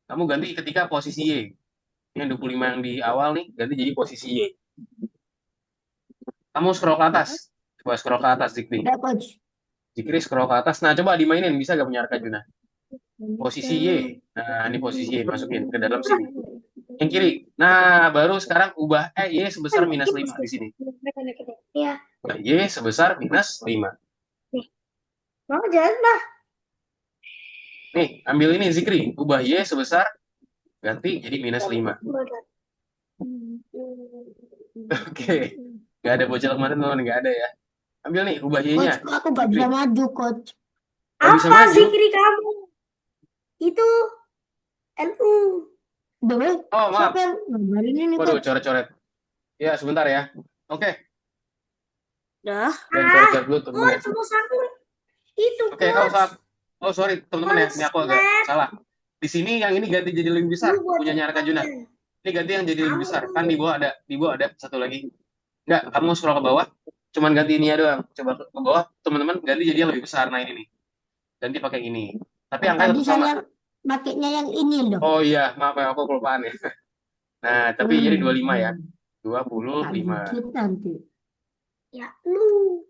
Kamu ganti ketika posisi Y. Yang 25 yang di awal nih, ganti jadi posisi Y. Kamu scroll ke atas. Coba scroll ke atas, Zikri. Udah, Coach. Zikri scroll ke atas. Nah, coba dimainin. Bisa gak punya Arkajuna? Posisi Y. Nah, ini posisi Y. Masukin ke dalam sini. Yang kiri. Nah, baru sekarang ubah Y sebesar minus 5 di sini. Iya. Y sebesar minus 5. Mau jalan lah. Nih, ambil ini Zikri. Ubah Y sebesar, ganti jadi minus 5. Oke. Gak ada bocil kemarin, teman. Gak ada ya. Ambil nih, ubah Coach, Y-nya. kok aku nggak bisa maju, Coach. Gak bisa Apa maju. Zikri kamu? Itu NU. Boleh? Oh, maaf. Siapa yang gambarin ini, Waduh, Coach? coret-coret. Ya, sebentar ya. Oke. Dah. Dan coret-coret dulu, teman-teman ya. Coach, mau aku itu Oke, oh, coach. oh sorry, teman-teman ya. Ini aku agak salah. Di sini yang ini ganti jadi lebih besar. Lu buat Punyanya Arkajuna. Ini ganti yang jadi lebih besar. Kan di bawah ada satu lagi. Enggak, kamu scroll ke bawah. Cuman ganti ini ya doang. Coba ke bawah, teman-teman ganti jadi yang lebih besar. Nah, ini nih. Ganti pakai ini. Tapi angkanya Tadi tetap sama. saya pakainya yang ini loh. Oh iya, maaf ya, aku kelupaan ya. Nah, tapi jadi 25 ya. Tak 25. dikit nanti. Ya, lu.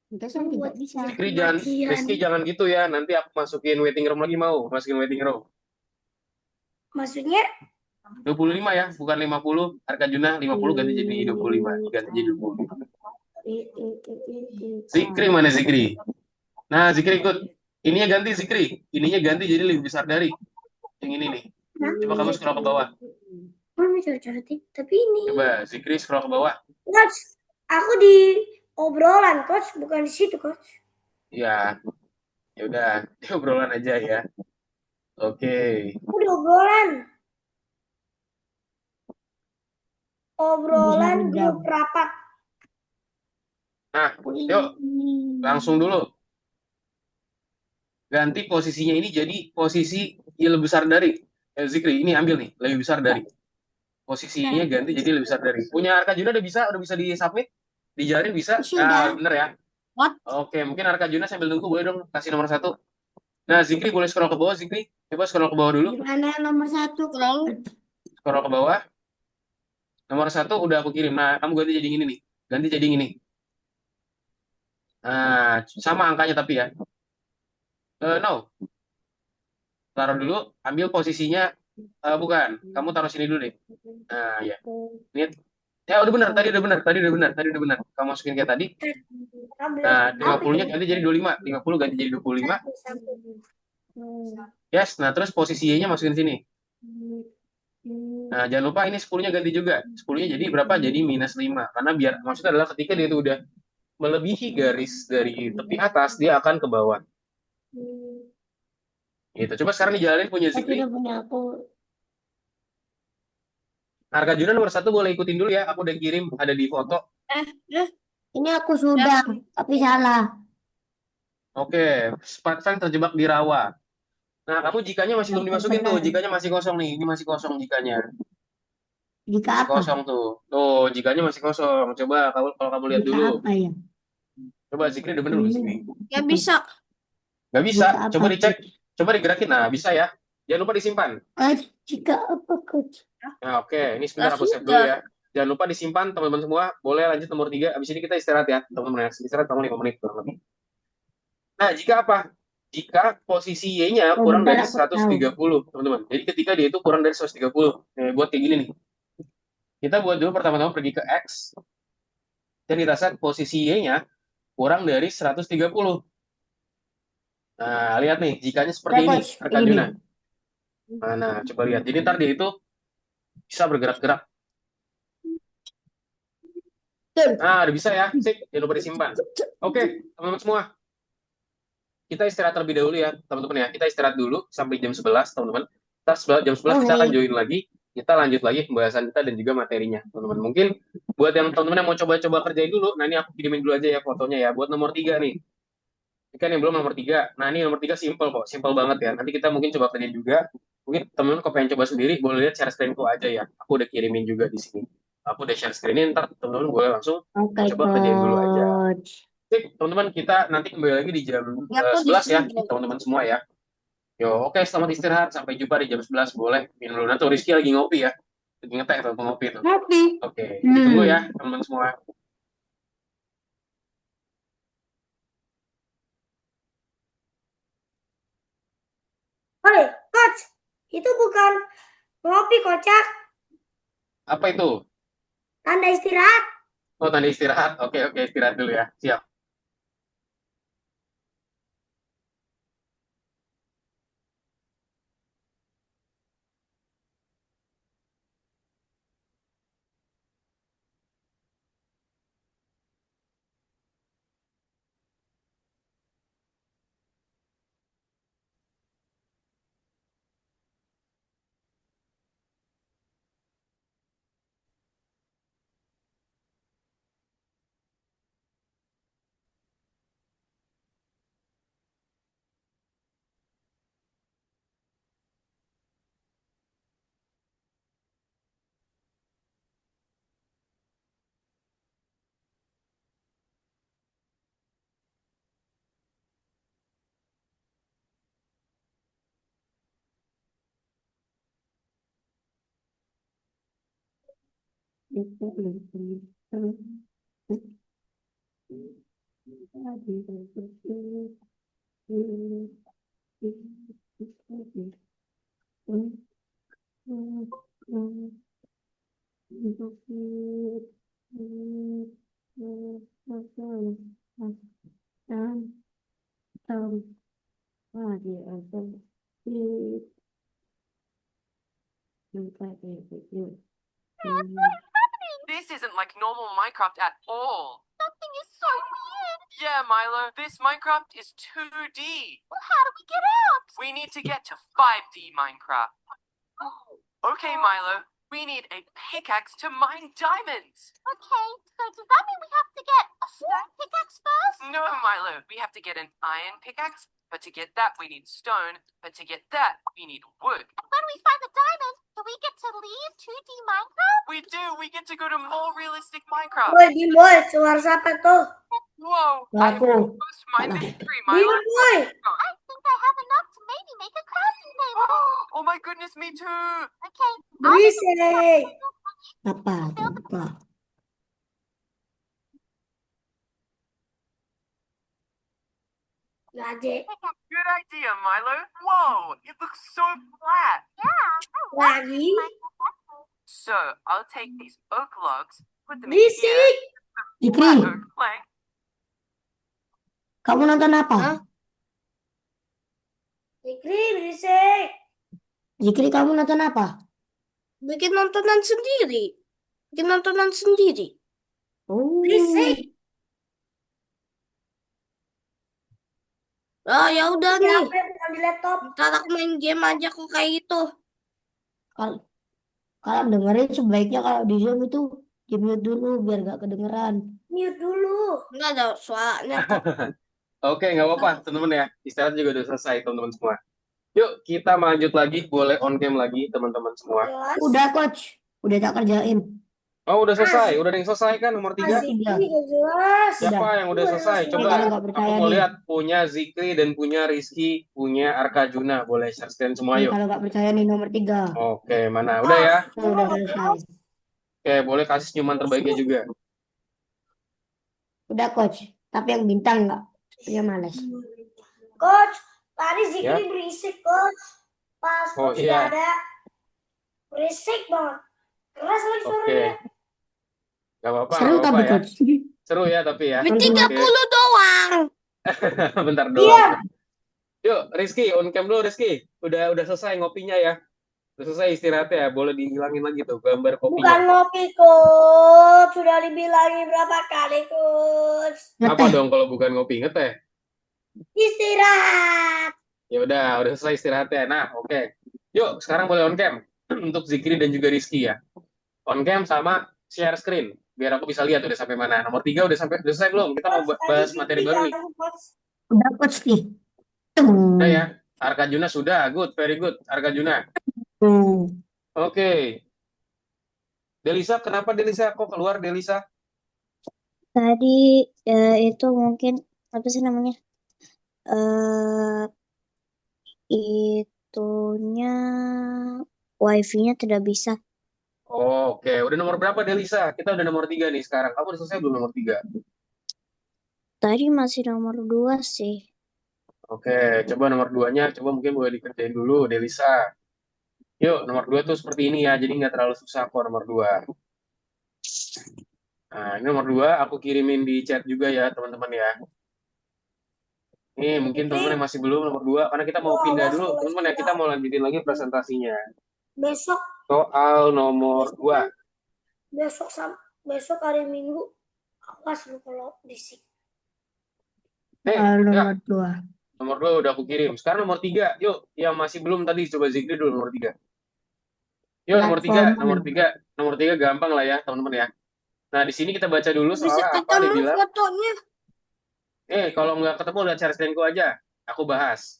Enggak, saya tidak bisa. Rizky jangan gitu ya. Nanti aku masukin waiting room lagi mau. Masukin waiting room. Maksudnya 25 ya, bukan 50. Arkajuna 50 ganti jadi 25. Ganti jadi 20. Zikri mana Zikri? Nah, Zikri ikut. Ininya ganti Zikri. Ininya ganti jadi lebih besar dari. Yang ini nih. Coba kamu scroll ke bawah. bisa coretin, tapi ini. Coba Zikri scroll ke bawah. Coach, aku di obrolan, coach, bukan di situ, coach. Ya. Ya udah, di obrolan aja ya. Oke. Aku di obrolan. Obrolan grup rapat. Nah, yuk langsung dulu. Ganti posisinya ini jadi posisi yang lebih besar dari. Zikri, ini ambil nih, lebih besar dari. Posisinya ganti jadi lebih besar dari. Punya Arkajuna udah bisa di-submit? Dijalin bisa? Sudah. Ah, bener ya? What? Oke, mungkin Arkajuna sambil nunggu boleh dong kasih nomor 1. Nah, Zikri boleh scroll ke bawah, Zikri. Coba scroll ke bawah dulu. Gimana nomor 1? Scroll ke bawah. Nomor 1 udah aku kirim. Nah, kamu ganti jadi gini nih. Ganti jadi gini. Nah, sama angkanya tapi ya. No. Taruh dulu, ambil posisinya. Bukan, kamu taruh sini dulu deh. Nah, ya. Ini. Ya, udah benar. Tadi udah benar. Kamu masukin kayak tadi. Nah, 50-nya ganti jadi 25. 50 ganti jadi 25. Yes, nah terus posisi Y-nya masukin sini. Nah, jangan lupa ini 10-nya ganti juga. 10-nya jadi berapa? Jadi minus 5. Karena biar maksudnya adalah ketika dia itu udah melebihi garis dari tepi atas, dia akan ke bawah. Gitu. Coba sekarang dijalanin punya Zikri. Tidak punya aku. Arkajuna nomor 1 boleh ikutin dulu ya. Aku udah kirim, ada di foto. Ini aku sudah, tapi salah. Oke, Spartan terjebak di rawa. Nah, kamu jikanya masih belum dimasukin tuh. Jikanya masih kosong nih. Ini masih kosong jikanya. Jika Masih apa? kosong tuh. Tuh, jikanya masih kosong. Coba kalau kamu lihat Jika dulu. apa ya? Coba Zikri udah bener belum Zikri? Ya bisa. Nggak bisa. Jika apa, Coba dicek. Coach? Coba digerakin. Nah, bisa ya. Jangan lupa disimpan. Jika apa, Coach? Nah, oke. Ini sebentar aku save dulu ya. Jangan lupa disimpan, teman-teman semua. Boleh lanjut nomor 3. Abis ini kita istirahat ya, teman-teman. Istirahat kamu 5 menit kurang lebih. Nah, jika apa? Jika posisi Y-nya kurang dari 130, teman-teman. Jadi ketika dia itu kurang dari 130. Buat kayak gini nih. Kita buat dulu pertama-tama pergi ke X. Dan kita set posisi Y-nya kurang dari 130. Nah, lihat nih, jikanya seperti ini, Arkajuna. Nah, coba lihat. Jadi ntar dia itu bisa bergerak-gerak. Nah, udah bisa ya. Sip, jangan lupa disimpan. Oke, teman-teman semua. Kita istirahat terlebih dahulu ya, teman-teman ya. Kita istirahat dulu sampai jam 11, teman-teman. Jam 11 kita akan join lagi. Kita lanjut lagi pembahasan kita dan juga materinya, teman-teman. Mungkin buat yang teman-teman yang mau coba-coba kerjain dulu, nah ini aku kirimin dulu aja ya fotonya ya. Buat nomor 3 nih. Ini kan yang belum nomor 3. Nah, ini nomor 3 simple kok. Simple banget ya. Nanti kita mungkin coba kerjain juga. Mungkin teman-teman kalau pengen coba sendiri, boleh lihat share screen-ku aja ya. Aku udah kirimin juga di sini. Aku udah share screen-in, ntar teman-teman boleh langsung coba kerjain dulu aja. Oke, teman-teman, kita nanti kembali lagi di jam 11 ya, teman-teman semua ya. Yo, oke, selamat istirahat. Sampai jumpa di jam 11. Boleh minum dulu. Nanti Rizky lagi ngopi ya. Lagi ngeteh tuh, ngopi tuh. Ngopi. Oke, ditunggu ya Hmm. teman-teman semua. Oi, coach, itu bukan ngopi, kocak. Apa itu? Tanda istirahat. Oh, tadi istirahat. Oke, oke, istirahat dulu ya. Siap. This isn't like normal Minecraft at all. Something is so weird. Yeah, Milo, this Minecraft is 2D. Well, how do we get out? We need to get to 5D Minecraft. Okay, Milo, we need a pickaxe to mine diamonds. Okay, so does that mean we have to get a stone pickaxe first? No, Milo, we have to get an iron pickaxe, but to get that we need stone, but to get that we need wood. And when we find the diamond, do we get to leave 2D Minecraft? We get to go to more realistic Minecraft. Boy, di boy, suara siapa tuh? Whoa, I Aku. almost mined this tree, Diam, Milo. boy. I think I have enough to maybe make a crafting table. Oh my goodness, me too. Okay, Berisik. Apa? Apa? Lagi. Good idea, Milo. Whoa, it looks so flat. Lagi. So, I'll take these oak logs, put them in here, Berisik. Zikri, flat oak plank. kamu nonton apa? Hah? Zikri, berisik. Zikri, kamu nonton apa? Bikin nontonan sendiri. Bikin nontonan sendiri. Oh, Berisik. Ah, ya udah Di nih. HP bukan di laptop. Ntar aku main game aja kok kayak gitu. kalau kalau dengerin sebaiknya kalau di Zoom itu di-mute dulu biar gak kedengeran. Mute dulu. Enggak ada suaranya kok. Oke, nggak apa-apa, teman-teman ya. Istirahat juga udah selesai, teman-teman semua. Yuk, kita lanjut lagi. Boleh on cam lagi, teman-teman semua. Jelas. Udah, Coach. Udah tak kerjain. Oh, udah selesai. Udah ada yang selesai kan, nomor 3? Zikri Tiga. udah jelas. Siapa yang udah selesai? Ini Coba, kalau nggak aku percaya mau nih. lihat punya Zikri dan punya Rizky, punya Arkajuna. Boleh share screen semua, Nih yuk. kalau nggak percaya nih nomor 3. Oke, mana? Udah ya? Tuh, udah selesai. Oke, boleh kasih senyuman terbaiknya juga. Udah, Coach. Tapi yang bintang nggak? Punya males. Coach, tadi Zikri Ya. berisik, Coach. Pas Oh, Coach iya. nggak ada. Berisik banget. Keras lagi Oke. suaranya. Gak apa-apa, Seru nggak tapi, apa-apa ya. Coach. Seru ya, tapi ya. Tapi Oke. 30 doang. Bentar Iya. doang. Yuk, Rizky, on cam dulu, Rizky. Udah selesai ngopinya ya. Udah selesai istirahatnya. Boleh dihilangin lagi tuh gambar Bukan kopinya. ngopi, Coach. Sudah dibilangin berapa kali, Coach. Apa Ngeteh. dong kalau bukan ngopi? Ngeteh. Istirahat. Ya udah selesai istirahatnya. Nah, oke. Yuk, sekarang boleh on cam untuk Zikri dan juga Rizky ya. On cam sama share screen biar aku bisa lihat udah sampai mana. Nomor 3 udah selesai belum? Kita mau Coach, bahas tadi materi Zikri baru nih. ganggu, Coach. Udah, Coach nih. Udah ya. Arkajuna sudah. Good, very good. Arkajuna. Tuh. Oke. Delisa, kenapa Delisa? Kok keluar Delisa? Tadi itu mungkin apa sih namanya? Itunya wifi-nya tidak bisa Oke, udah nomor berapa Delisa? Kita udah nomor 3 nih sekarang. Kamu udah selesai belum nomor 3? Tadi masih nomor 2 sih. Oke, coba nomor 2-nya, coba mungkin boleh dikerjain dulu, Delisa. Yuk, nomor 2 tuh seperti ini ya, jadi nggak terlalu susah kok nomor 2. Nah, ini nomor 2, aku kirimin di chat juga ya, teman-teman ya. Ini mungkin teman-teman Fikri, yang masih belum nomor 2, karena kita mau oh, pindah awas dulu, kalau teman-teman ya, kita mau lanjutin lagi presentasinya. besok Soal nomor besok 2. kan besok besok hari Minggu awas lu kalau disik. Soal Ya, nomor 2. nomor 2 udah aku kirim. Sekarang nomor 3, yuk, yang masih belum tadi, coba Zikri dulu nomor 3. Yuk, nomor 3, nomor Platform. 3, nomor 3 gampang lah ya, teman-teman ya. Nah, di sini kita baca dulu Bisa soalnya apa, ketemu dibilang, fotonya. kalau nggak ketemu, lihat share screen-ku aja. Aku bahas.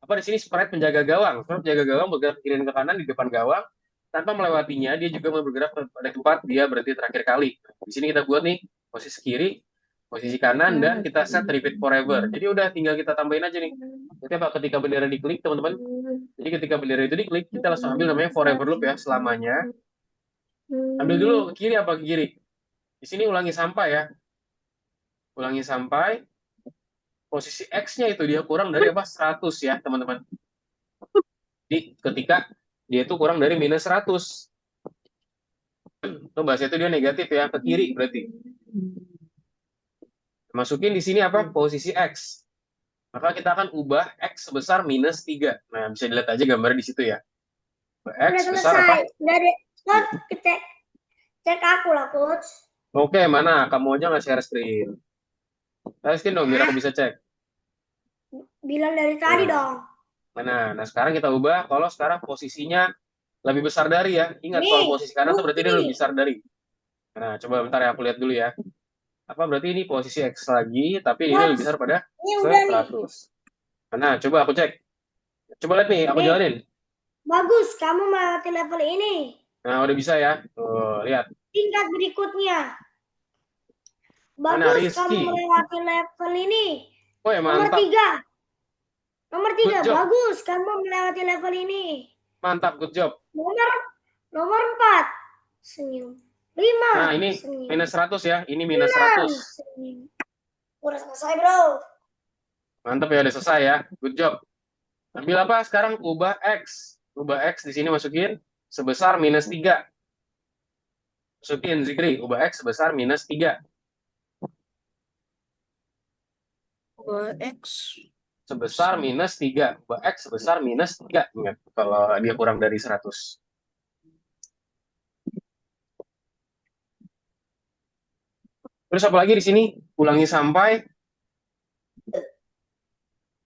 Apa di sini sprite penjaga gawang. Sprite penjaga gawang bergerak ke kiri dan ke kanan di depan gawang. Tanpa melewatinya, dia juga mau bergerak pada tempat dia berhenti terakhir kali. Di sini kita buat nih, posisi kiri, posisi kanan, dan kita set repeat forever. Jadi udah tinggal kita tambahin aja nih. Jadi apa, ketika bendera diklik, teman-teman. Jadi ketika bendera itu diklik, kita langsung ambil namanya forever loop ya, selamanya. Ambil dulu ke kiri apa ke kiri? Di sini ulangi sampai ya. Ulangi sampai posisi X-nya itu dia kurang dari apa? 100 ya, teman-teman. Jadi ketika dia itu kurang dari minus 100. Itu bahasa itu dia negatif ya, ke kiri berarti. Masukin di sini apa? Posisi X. Maka kita akan ubah X sebesar minus 3. Nah, bisa dilihat aja gambarnya di situ ya. Udah X sebesar selesai. apa? Dari coach cek aku lah coach. Oke, mana? Kamu aja nggak share screen. Share screen dong, biar aku bisa cek. Bilang dari tadi Nah. dong. Mana? Nah, sekarang kita ubah kalau sekarang posisinya lebih besar dari ya. Ingat, Nih, kalau posisi kanan tuh berarti dia bukti. lebih besar dari. Nah, coba bentar ya, aku lihat dulu ya. Apa berarti ini posisi X lagi, tapi ini lebih besar pada Ini udah nih. 100. Nah, coba aku cek. Coba lihat nih, aku Nih. jalanin. Bagus, kamu melewati level ini. Nah, udah bisa ya. Tuh, lihat. Tingkat berikutnya. Mana Bagus, kamu Rizky? melewati level ini. Oh ya, Nomor mantap. 3. Nomor 3, Good job. bagus, kamu melewati level ini. Mantap, good job. Nomor 4, senyum. 5, Nah, ini senyum. minus 100 ya. Ini minus 6, 100. senyum. Udah selesai, bro. Mantap ya, udah selesai ya. Good job. Ambil apa? Sekarang ubah X. Ubah X di sini masukin sebesar minus 3. Masukin, Zikri. Ubah X sebesar minus 3. X. Sebesar minus 3. Ubah X sebesar minus 3. Ingat, kalau dia kurang dari 100. Terus apa lagi di sini? Ulangi sampai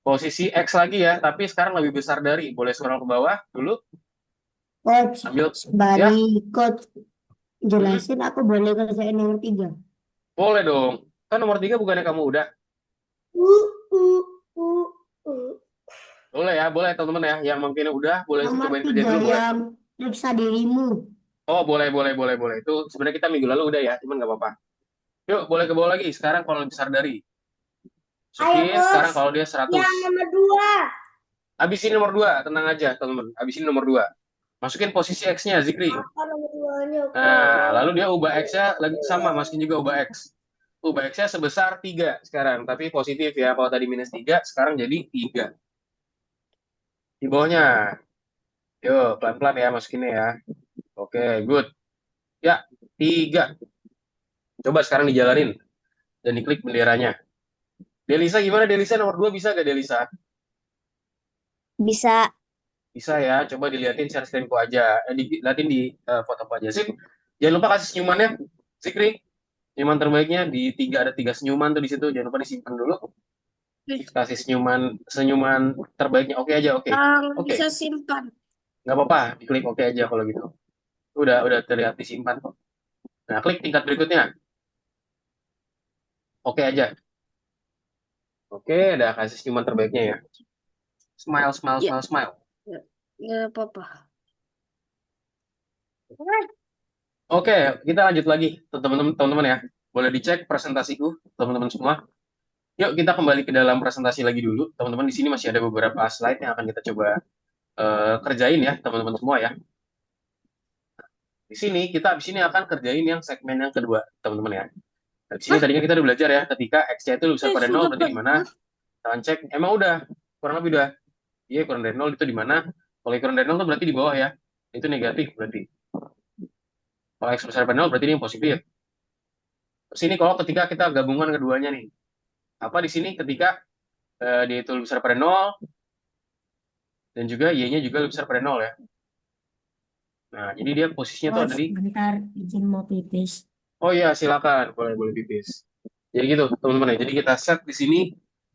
posisi X lagi ya, tapi sekarang lebih besar dari. Boleh scroll ke bawah dulu. Coach, Ambil. sembari coach jelasin, aku boleh kerjain nomor 3. Boleh dong. Kan nomor 3 bukannya kamu udah? Boleh ya, boleh teman-teman ya. Yang mungkin udah, boleh Nomor cobain 3 kerjain dulu boleh. yang periksa dirimu. Oh, boleh. Itu sebenarnya kita minggu lalu udah ya, cuman nggak apa-apa. Yuk, boleh ke bawah lagi. Sekarang kalau lebih besar dari. Ayo, Masukin Coach. sekarang kalau dia 100. Yang nomor 2. Habisin nomor 2, tenang aja teman-teman. Habisin nomor 2. Masukin posisi X-nya, Zikri. Apa nomor 2-nya, Coach? Nah, lalu dia ubah X-nya lagi sama, masukin juga ubah X. Ubah X-nya sebesar 3 sekarang, tapi positif ya. Kalau tadi minus 3, sekarang jadi 3. Di bawahnya. Yuk, pelan-pelan ya masukinnya ya. Oke, good. Ya, 3. Coba sekarang dijalanin. Dan diklik benderanya. Delisa gimana, Delisa? Nomor 2 bisa gak, Delisa? Bisa. Bisa ya, coba dilihatin share screen-ku aja. Dilihatin di foto-ku aja. Sip. Jangan lupa kasih senyumannya. Zikri. Senyuman terbaiknya di 3, ada 3 senyuman tuh di situ. Jangan lupa disimpan dulu. Kasih senyuman terbaiknya. Oke aja, oke. Oke. Bisa simpan. Nggak apa-apa, diklik oke aja kalau gitu. Udah terlihat disimpan kok. Nah, klik tingkat berikutnya. Oke aja. Oke, udah kasih senyuman terbaiknya ya. Smile. Nggak apa-apa. Oke, kita lanjut lagi teman-teman ya. Boleh dicek presentasiku, teman-teman semua. Yuk kita kembali ke dalam presentasi lagi dulu. Teman-teman di sini masih ada beberapa slide yang akan kita coba kerjain ya, teman-teman semua ya. Di sini kita di sini akan kerjain yang segmen yang kedua, teman-teman ya. Nah, di sini tadinya kita udah belajar ya, ketika X-nya itu lebih besar pada 0 sudah berarti di mana? pernah. Kita akan cek, emang udah, kurang lebih udah. Iya, kurang dari 0 itu di mana? Kalau kurang dari 0 itu berarti di bawah ya. Itu negatif berarti. Kalau X besar pada 0 berarti ini yang positif. Terus ini kalau ketika kita gabungan keduanya nih. Apa di sini ketika dia itu lebih besar pada 0 dan juga Y-nya juga lebih besar pada 0 ya. Nah, jadi dia posisinya tuh ada Coach, di, bentar, izin mau pipis. oh iya silakan, boleh pipis. Jadi gitu teman-teman ya. Jadi kita set di sini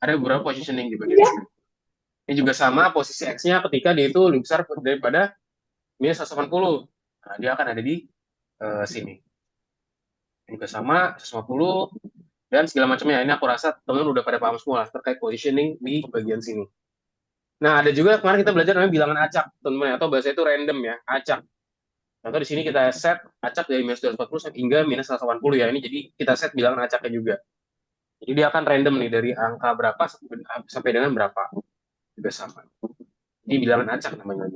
ada beberapa positioning di bagian sini. Ini juga sama posisi X-nya ketika dia itu lebih besar daripada minus 180. Nah, dia akan ada di sini. Ini juga sama 150 dan segala macamnya. Ini aku rasa teman-teman udah pada paham semua lah terkait positioning di bagian sini. Nah, ada juga kemarin kita belajar namanya bilangan acak, teman-teman, atau bahasa itu random ya, acak. Atau di sini kita set acak dari minus 240 hingga minus 180 ya. Ini jadi kita set bilangan acaknya juga. Jadi dia akan random nih dari angka berapa sampai dengan berapa. Juga sama. Ini bilangan acak namanya.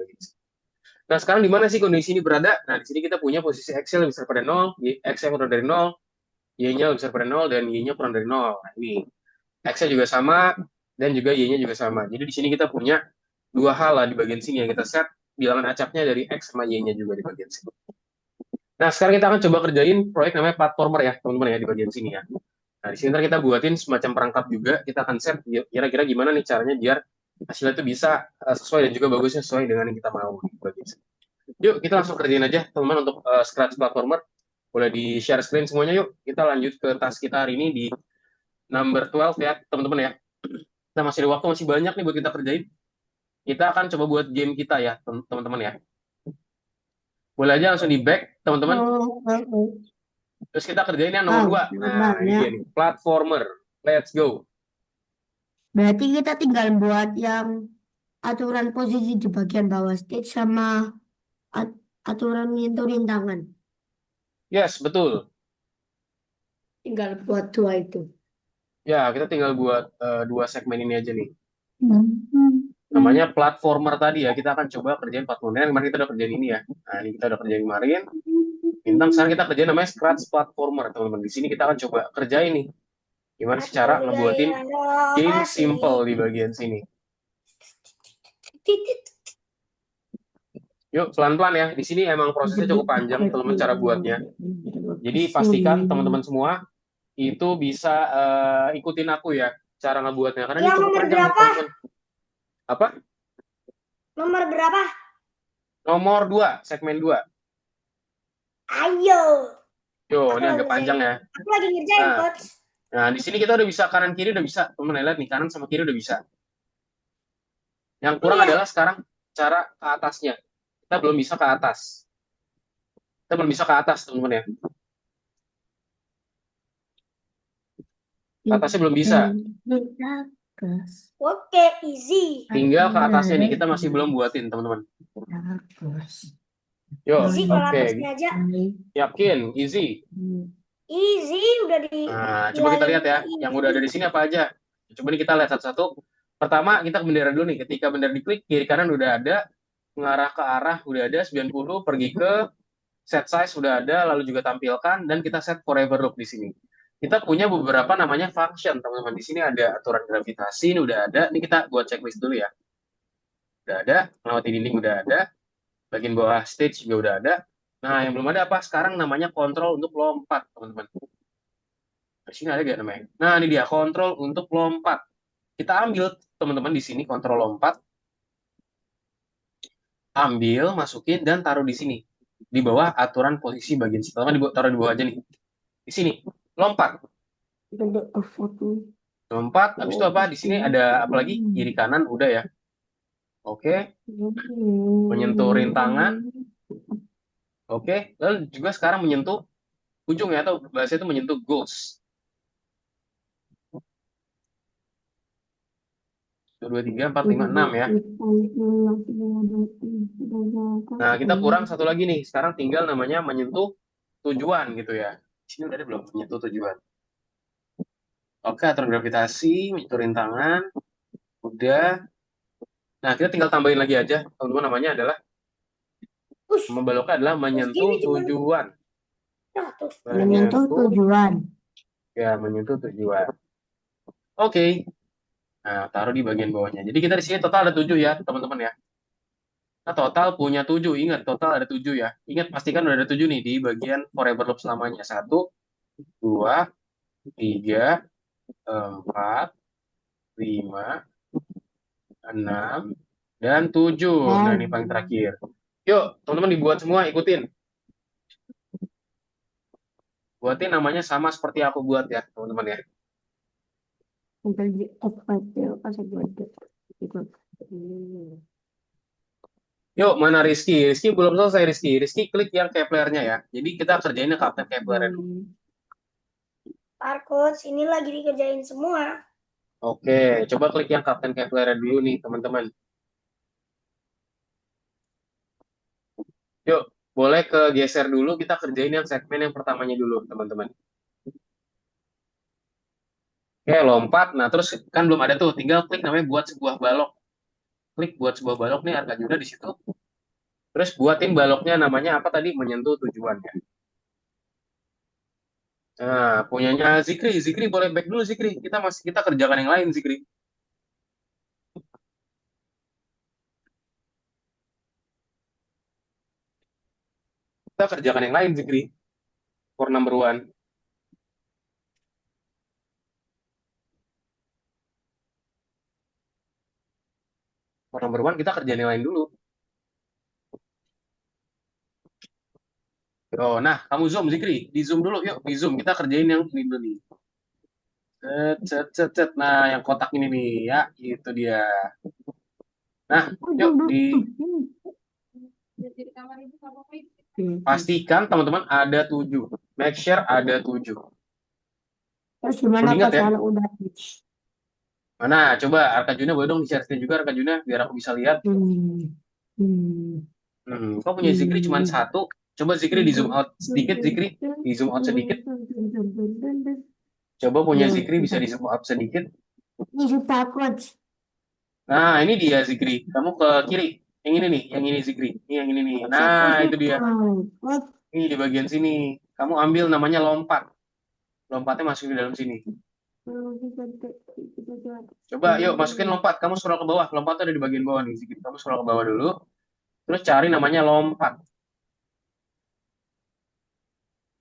Nah, sekarang di mana sih kondisi ini berada? Nah, di sini kita punya posisi X yang lebih besar pada 0, X yang kurang dari 0, Y-nya lebih besar pada 0, dan Y-nya kurang dari 0. Nah, ini X-nya juga sama, dan juga Y-nya juga sama. Jadi di sini kita punya dua hal lah di bagian sini yang kita set bilangan acaknya dari X sama Y-nya juga di bagian sini. Nah, sekarang kita akan coba kerjain proyek namanya platformer ya, teman-teman ya, di bagian sini ya. Nah, di sini ntar kita buatin semacam perangkap juga, kita akan set kira-kira gimana nih caranya biar hasilnya itu bisa sesuai dan juga bagusnya sesuai dengan yang kita mau di bagian sini. Yuk, kita langsung kerjain aja, teman-teman, untuk Scratch Platformer. Boleh di-share screen semuanya yuk. Kita lanjut ke task kita hari ini di number 12 ya, teman-teman ya. Kita masih ada waktu, masih banyak nih buat kita kerjain. Kita akan coba buat game kita ya, teman-teman ya. Boleh aja langsung di back, teman-teman. Terus kita kerjain yang nomor 2. Nah, ini dia nih, platformer. Let's go. Berarti kita tinggal buat yang aturan posisi di bagian bawah stage sama aturan menyentuh rintangan. Yes, betul. Tinggal buat dua itu. Ya, kita tinggal buat dua segmen ini aja nih. Namanya platformer tadi ya. Kita akan coba kerjain platformer. Kemarin kita udah kerjain ini ya. Nah, ini kita udah kerjain kemarin. Bintang sekarang kita kerjain namanya Scratch Platformer, teman-teman. Di sini kita akan coba kerjain nih. Gimana sih cara ngebuatin game simple di bagian sini. Yuk, pelan-pelan ya. Di sini emang prosesnya cukup panjang, teman-teman, cara buatnya. Jadi pastikan teman-teman semua itu bisa ikutin aku ya cara ngebuatnya. Karena ini Yang cukup nomor panjang, berapa? teman-teman. Apa? Nomor berapa? Nomor 2, segmen 2. Ayo. Yo, Aku ini lagi agak panjang ya. Aku lagi ngerjain, Nah. Coach. Nah, di sini kita udah bisa kanan kiri udah bisa. Teman lihat nih, kanan sama kiri udah bisa. Yang kurang adalah sekarang cara ke atasnya. Kita belum bisa ke atas. Kita belum bisa ke atas, teman-teman ya. Ke atasnya belum bisa. Oke, easy. Tinggal ke atasnya nih, kita masih belum buatin, teman-teman. Yo, Easy kalau oke. atasnya aja. Yakin, easy. Easy udah di. Nah, coba kita lihat ya, yang udah ada di sini apa aja. Coba nih kita lihat satu-satu. Pertama, kita ke bendera dulu nih. Ketika bendera diklik, kiri kanan udah ada, mengarah ke arah udah ada, 90, pergi ke set size udah ada, lalu juga tampilkan, dan kita set forever loop di sini. Kita punya beberapa namanya function, teman-teman. Di sini ada aturan gravitasi, ini udah ada. Ini kita buat checklist dulu ya. Udah ada, melewati dinding udah ada, bagian bawah stage juga udah ada. Nah, yang belum ada apa? Sekarang namanya kontrol untuk lompat, teman-teman. Di sini ada nggak namanya? Nah, ini dia, kontrol untuk lompat. Kita ambil, teman-teman, di sini kontrol lompat. Ambil, masukin, dan taruh di sini. Di bawah aturan posisi bagian sini. Teman-teman, taruh di bawah aja nih. Di sini, lompat. Lompat, habis itu apa? Di sini ada apa lagi? Kiri kanan, udah ya. Oke. Menyentuh rintangan. Oke. Lalu juga sekarang menyentuh ujung ya, atau bahasa itu menyentuh goals. 1, 2, 3, 4, 5, 6 ya. Nah, kita kurang satu lagi nih. Sekarang tinggal namanya menyentuh tujuan gitu ya. Di sini udah ada belum menyentuh tujuan? Oke, aturan gravitasi, menyentuh rintangan. Udah. Nah, kita tinggal tambahin lagi aja. Teman-teman, namanya adalah Nama baloknya adalah menyentuh Segini cuma tujuan. 100. Menyentuh tujuan. Ya, menyentuh tujuan. Oke. Nah, taruh di bagian bawahnya. Jadi kita di sini total ada 7 ya, teman-teman ya. Nah, total punya 7. Ingat, total ada 7 ya. Ingat, pastikan udah ada 7 nih di bagian forever loop selamanya. 1, 2, 3, 4, 5, 6, dan 7. Nah, ini paling terakhir. Yuk, teman-teman dibuat semua, ikutin. Buatin namanya sama seperti aku buat ya, teman-teman ya. Sampai di FYP pas buat ikut. Yuk, mana Rizky? Rizky belum selesai, Rizky. Rizky klik yang Kepler-nya ya. Jadi kita kerjainnya Kapten Kepler dulu. Marcos, ini lagi dikerjain semua. Oke, coba klik yang Kapten Kepler dulu nih, teman-teman. Yuk, boleh ke geser dulu, kita kerjain yang segmen yang pertamanya dulu, teman-teman. Oke, lompat. Nah, terus kan belum ada tuh, tinggal klik namanya buat sebuah balok. Klik buat sebuah balok nih, Arkajuda di situ. Terus buatin baloknya namanya apa tadi? Menyentuh tujuannya. Nah, punyanya Zikri. Zikri boleh back dulu, Zikri. Kita kerjakan yang lain, Zikri. Kita kerjakan yang lain, Zikri. For number one. For number one, kita kerjain yang lain dulu. Oh, nah, kamu zoom, Zikri. Di zoom dulu, yuk. Di zoom. Kita kerjain yang ini dulu nih. Cet, cet, cet, cet. Nah, yang kotak ini nih, ya. Itu dia. Nah, yuk. Pastikan, teman-teman, ada 7. Make sure ada 7. Terus gimana Perlu diingat pas ya. kalau udah Mana? Coba Arkajuna boleh dong di-share screen juga Arkajuna biar aku bisa lihat. Kau punya Zikri cuma 1. Coba Zikri di zoom out sedikit, Zikri. Di zoom out sedikit. Coba punya Zikri bisa di zoom out sedikit. Ini sudah coach. Nah, ini dia Zikri. Kamu ke kiri. Yang ini nih, yang ini Zikri. Ini yang ini nih. Nah, itu dia. Ini di bagian sini. Kamu ambil namanya lompat. Lompatnya masuk di dalam sini. Coba yuk masukin lompat. Kamu scroll ke bawah. Lompatnya ada di bagian bawah nih. Zikri. Kamu scroll ke bawah dulu. Terus cari namanya lompat.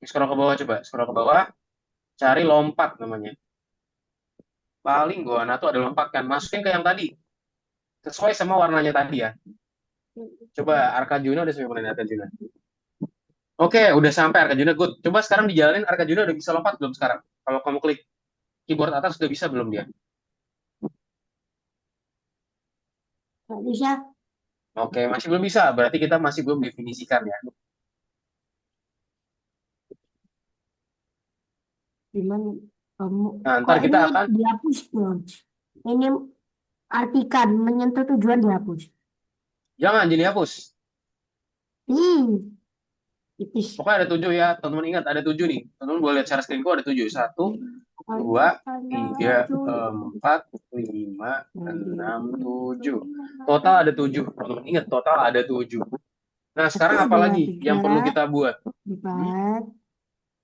Scroll ke bawah coba. Scroll ke bawah. Cari lompat namanya. Paling gua nah tuh ada lompat kan. Masukin ke yang tadi. Sesuai sama warnanya tadi ya. Coba Arkajuna udah sampai mana Arkajuna? Oke, udah sampai Arkajuna. Good. Coba sekarang dijalanin Arkajuna udah bisa lompat belum sekarang? Kalau kamu klik keyboard atas udah bisa belum dia? Nggak bisa. Oke, masih belum bisa. Berarti kita masih belum definisikan ya. Gimana kamu? Nah, Kok ntar kita ini akan dihapus, coach? Ini artikan menyentuh tujuan dihapus. jangan jadi hapus. Tipis. Pokoknya ada 7 ya, teman-teman ingat ada 7 nih. Teman-teman boleh lihat share screenku ada 7. 1, 2, 3, 4, 5, 6, 7. Total ada 7. Teman-teman ingat total ada 7. Nah, sekarang apa lagi yang perlu kita buat? 4,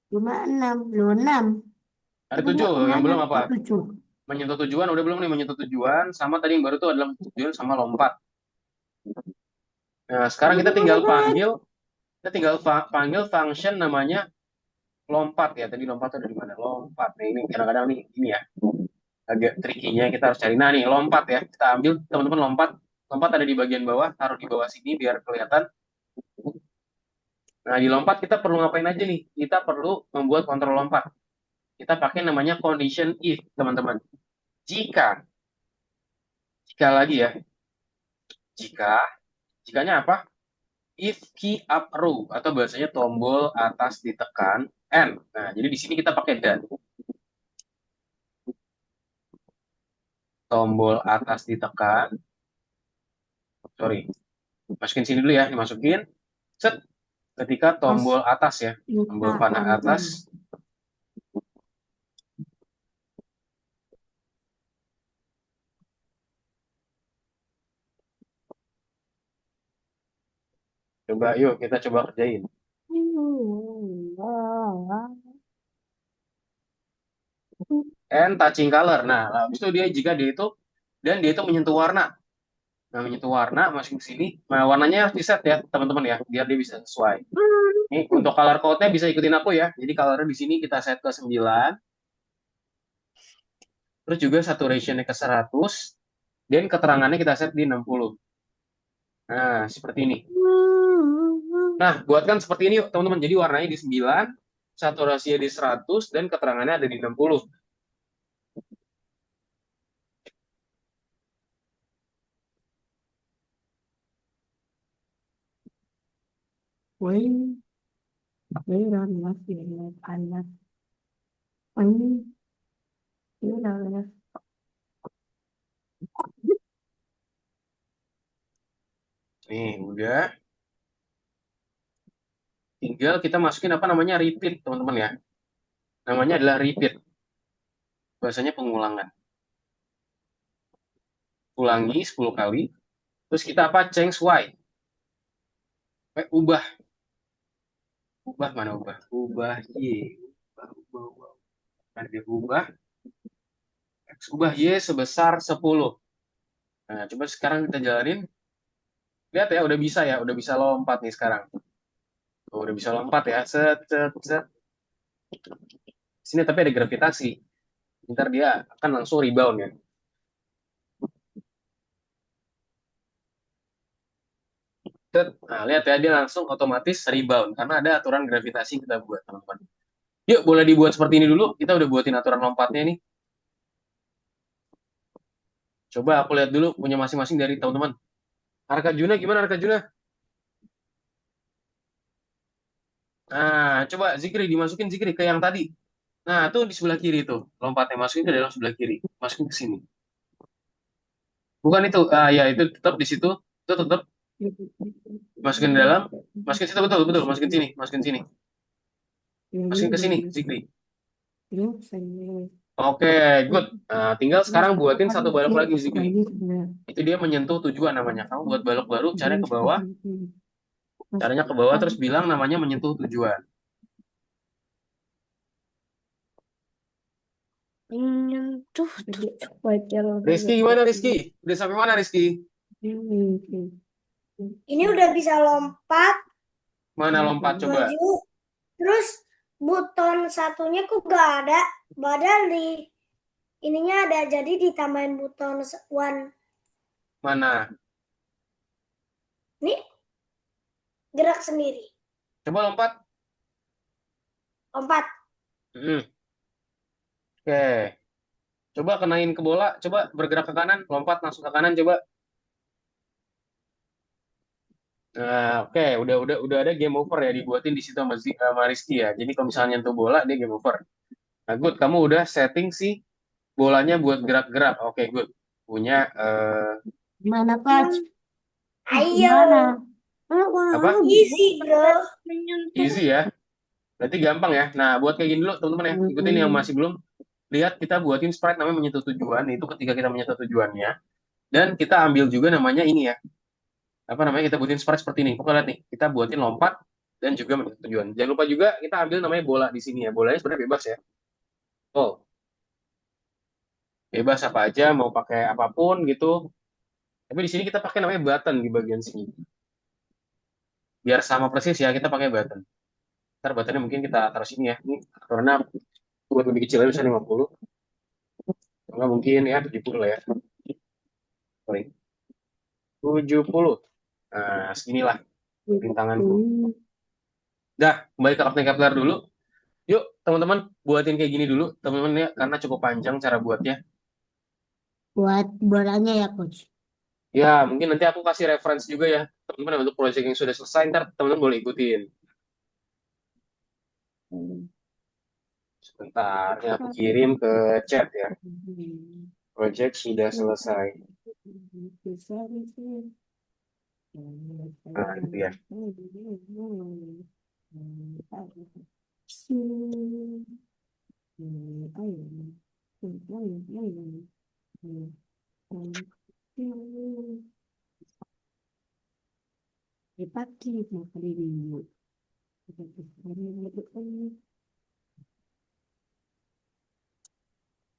5, 6. Loh, 6. Ada 7, yang belum apa? 7. Menyentuh tujuan, udah belum nih menyentuh tujuan. Sama tadi yang baru tuh adalah tujuan sama lompat. Nah, sekarang kita tinggal panggil function namanya lompat ya. Tadi lompat tuh ada di mana? Lompat. Nah, ini kadang-kadang nih ini ya. Agak trikinya kita harus cari. Nah, nih lompat ya. Kita ambil teman-teman lompat. Lompat ada di bagian bawah, taruh di bawah sini biar kelihatan. Nah, di lompat kita perlu ngapain aja nih? Kita perlu membuat kontrol lompat. Kita pakai namanya condition if, teman-teman. Jika lagi ya. Jikanya apa? If key up row atau bahasanya tombol atas ditekan N. Nah, jadi di sini kita pakai dan. Tombol atas ditekan. Sorry. Masukin sini dulu ya, dimasukin. Set. Ketika tombol atas ya, tombol panah atas. Coba yuk kita coba kerjain. And touching color. Nah, habis itu dia jika dia itu dan dia itu menyentuh warna. Nah, menyentuh warna masukin ke sini. Nah, warnanya harus di set ya, teman-teman ya, biar dia bisa sesuai. Ini untuk color code-nya bisa ikutin aku ya. Jadi color di sini kita set ke 9. Terus juga saturation-nya ke 100. Dan keterangannya kita set di 60. Nah, seperti ini. Nah, buatkan seperti ini yuk, teman-teman. Jadi warnanya di 9, saturasinya di 100, dan keterangannya ada di 60. Nih, udah. Tinggal kita masukin apa namanya repeat, teman-teman ya. Namanya adalah repeat. Bahasanya pengulangan. Ulangi 10 kali. Terus kita apa? Change Y. Ubah. Ubah mana ubah? Ubah Y. Ubah. Nah, dia ubah. Ubah Y sebesar 10. Nah, coba sekarang kita jalanin. Lihat ya, udah bisa ya. Udah bisa lompat nih sekarang. Tuh, udah bisa lompat ya. Set, set, set. Sini tapi ada gravitasi. Ntar dia akan langsung rebound ya. Set. Nah, lihat ya, dia langsung otomatis rebound. Karena ada aturan gravitasi yang kita buat, teman-teman. Yuk, boleh dibuat seperti ini dulu. Kita udah buatin aturan lompatnya nih. Coba aku lihat dulu punya masing-masing dari teman-teman. Arkajuna gimana Arkajuna? Nah, coba Zikri dimasukin Zikri ke yang tadi. Nah, tuh di sebelah kiri tuh. Lompatnya masukin ke dalam sebelah kiri. Masukin ke sini. Bukan itu. Ah ya, itu tetap di situ. Itu tetap masukin ke dalam. Masukin situ betul, betul. Masukin sini, masukin sini. Masukin ke sini, Zikri. Oke, good. Nah, tinggal sekarang buatin satu balok lagi Zikri. Itu dia menyentuh tujuan namanya. Kamu buat balok baru, caranya ke bawah. Caranya ke bawah terus bilang namanya menyentuh tujuan. Menyentuh tujuan. Rizky gimana Rizky? Udah sampai mana Rizky? Ini udah bisa lompat, Mana lompat coba? maju, terus buton satunya kok gak ada, padahal di ininya ada, jadi ditambahin buton one. Mana? Ini gerak sendiri, Coba lompat. lompat. Oke. Coba kenain ke bola, coba bergerak ke kanan, lompat langsung ke kanan coba. Nah, oke, udah ada game over ya dibuatin di situ sama Rizky ya. Jadi kalau misalnya nyentuh bola dia game over. Nah, good, kamu udah setting sih bolanya buat gerak-gerak. Oke, good. Punya Mana coach? Ayo, Mana? apa? easy bro. Easy ya. Berarti gampang ya. Nah, buat kayak gini dulu teman-teman ya. Ikutin yang masih belum. Lihat kita buatin sprite namanya menyentuh tujuan. Itu ketika kita menyentuh tujuannya. Dan kita ambil juga namanya ini ya. Apa namanya, kita buatin sprite seperti ini. Pokoknya lihat nih, kita buatin lompat dan juga menentukan tujuan. Jangan lupa juga kita ambil namanya bola di sini ya. Bolanya sebenarnya bebas ya. Oh, bebas apa aja, mau pakai apapun gitu. Tapi di sini kita pakai namanya button di bagian sini. Biar sama persis ya, kita pakai button. Ntar buttonnya mungkin kita taruh sini ya. Ini karena buat lebih kecil aja bisa 50. Enggak mungkin ya 70 lah ya. Sorry. 70. Nah, seginilah rintanganku. Dah, kembali ke After Kepler dulu. Yuk, teman-teman, buatin kayak gini dulu, teman-teman ya, karena cukup panjang cara buatnya. Buat bolanya ya coach. Ya, mungkin nanti aku kasih referensi juga ya, teman-teman, untuk proyek yang sudah selesai, ntar teman-teman boleh ikutin. Sebentar, ya aku kirim ke chat ya. Proyek sudah selesai. Nah, itu ya. pagi mau hari Minggu.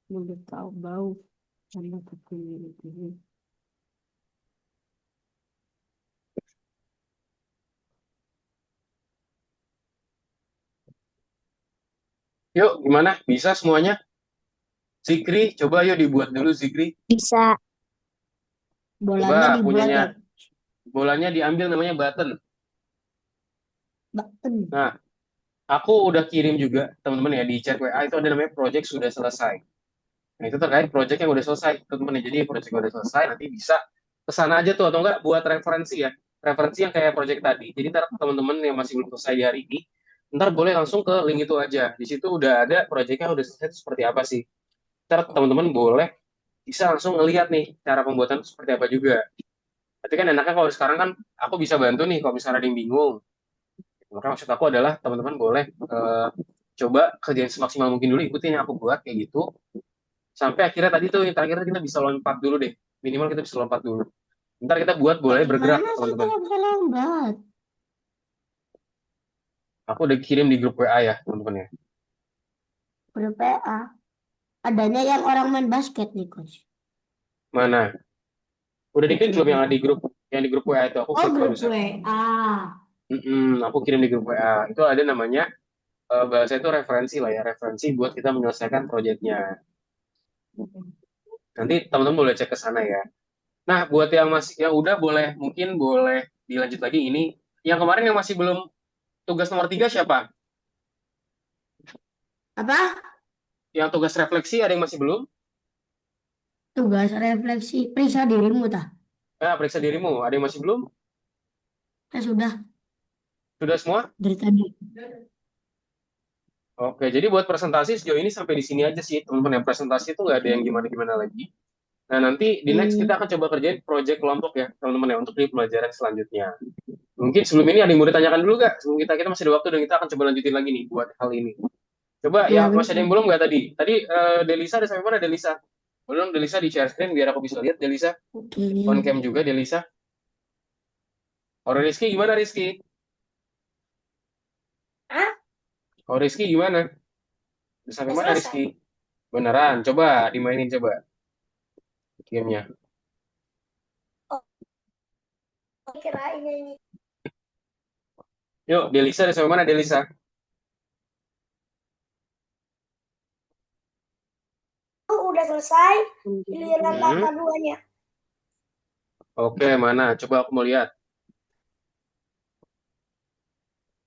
Mulut kau bau karena kekurangan ini. Yuk, gimana? Bisa semuanya? Zikri, coba yuk dibuat dulu Zikri. Bisa. Bolanya Coba dibuat punyanya, ya, bolanya diambil namanya button. button. Nah, aku udah kirim juga teman-teman ya di chat WA itu ada namanya project sudah selesai. Nah, itu terkait project yang udah selesai, teman-teman ya. Jadi project yang udah selesai nanti bisa ke sana aja tuh atau enggak buat referensi ya. Referensi yang kayak project tadi. Jadi ntar teman-teman yang masih belum selesai di hari ini, ntar boleh langsung ke link itu aja. Di situ udah ada projectnya udah selesai itu seperti apa sih. Ntar teman-teman boleh bisa langsung ngelihat nih cara pembuatan itu seperti apa juga. Tapi kan enaknya kalau sekarang kan aku bisa bantu nih kalau misalnya ada yang bingung. Maka maksud aku adalah teman-teman boleh coba kerjain semaksimal mungkin dulu, ikutin yang aku buat kayak gitu. Sampai akhirnya tadi tuh yang terakhir kita bisa lompat dulu deh. Minimal kita bisa lompat dulu. Ntar kita buat boleh bergerak, Gimana sih teman-teman. tidak bisa lambat? Aku udah kirim di grup WA ya, teman-teman ya. Udah PA. Adanya yang orang main basket nih, Coach. Mana? Udah Itu diklik belum di yang WA. di grup WA itu aku Oh, klik grup barusan. WA. Aku kirim di grup WA. Itu ada namanya bahasa itu referensi lah ya, referensi buat kita menyelesaikan proyeknya. Nanti teman-teman boleh cek ke sana ya. Nah, buat yang masih yang udah boleh mungkin boleh dilanjut lagi ini. Yang kemarin yang masih belum tugas nomor 3 siapa? Apa? Yang tugas refleksi ada yang masih belum? Tugas refleksi periksa dirimu tah. Periksa dirimu. Ada yang masih belum? Sudah Sudah semua? dari tadi. Oke, jadi buat presentasi sejauh ini sampai di sini aja sih, teman-teman. Yang presentasi itu nggak ada yang gimana-gimana lagi. Nah, nanti di next kita akan coba kerjain project kelompok ya, teman-teman ya, untuk di pelajaran selanjutnya. Mungkin sebelum ini ada yang mau ditanyakan dulu nggak? Sebelum kita masih ada waktu dan kita akan coba lanjutin lagi nih buat hal ini. Coba Ya, ya, masih ada benar. yang belum nggak tadi? Tadi Delisa ada sampai mana Delisa? Belum Delisa di share screen biar aku bisa lihat Delisa. Oke. On cam juga Delisa. Orang Rizky gimana Rizky? Hah? Oh Rizky gimana? Udah sampai Udah mana selesai. Rizky? Beneran? Coba dimainin coba gamenya. Kirain ini. Yuk, Delisa udah sampai mana Delisa? Udah selesai. Giliran Hmm. data duanya. Oke, mana? Coba aku mau lihat.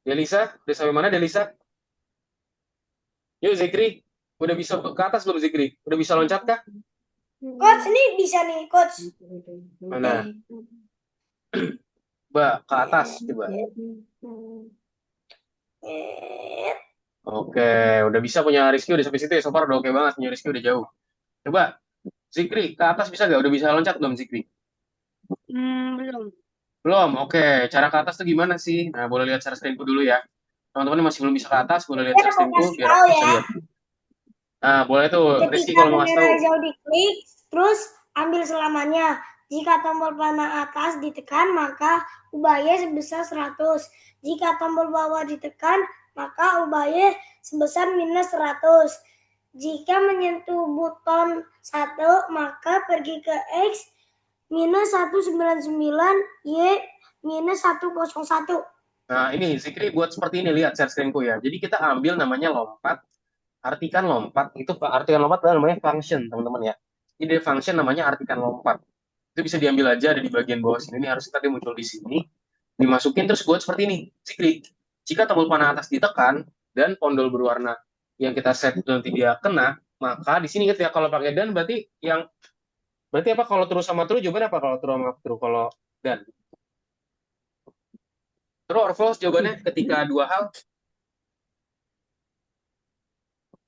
Delisa, udah sampai mana Delisa? Yuk Zikri, udah bisa ke atas belum Zikri? Udah bisa loncat kah? Coach, ini bisa nih, Coach. Mana? Coba ke atas, coba. Oke, udah bisa punya Rizky udah sampai situ ya. So far udah oke banget, punya Rizky udah jauh. Coba, Zikri, ke atas bisa nggak? Udah bisa loncat belum Zikri? Belum. Belum, oke. Cara ke atas tuh gimana sih? Nah, boleh lihat share screen-ku dulu ya. Teman-teman yang masih belum bisa ke atas, boleh lihat Ya, share aku screen-ku kasih biar tahu aku bisa ya. lihat. Nah, boleh tuh. Rizky Ketika kalau mau kasih kamera tahu. hijau diklik, terus ambil selamanya. Jika tombol panah atas ditekan, maka ubahnya sebesar 100. Jika tombol bawah ditekan, maka ubahnya sebesar minus 100. Jika menyentuh buton 1, maka pergi ke X minus 199, Y minus 101. Nah, ini Zikri buat seperti ini, lihat share screen-ku ya. Jadi kita ambil namanya lompat, artikan lompat, itu artikan lompat adalah namanya function, teman-teman ya. Jadi function namanya artikan lompat. Itu bisa diambil aja ada di bagian bawah sini. Ini harus tadi muncul di sini. Dimasukin terus buat seperti ini. Zikri, jika tombol panah atas ditekan dan pondol berwarna yang kita set itu nanti dia kena, maka di sini ketika kalau pakai dan berarti apa kalau terus sama true jawabannya apa kalau true sama true kalau dan true or false jawabannya ketika dua hal.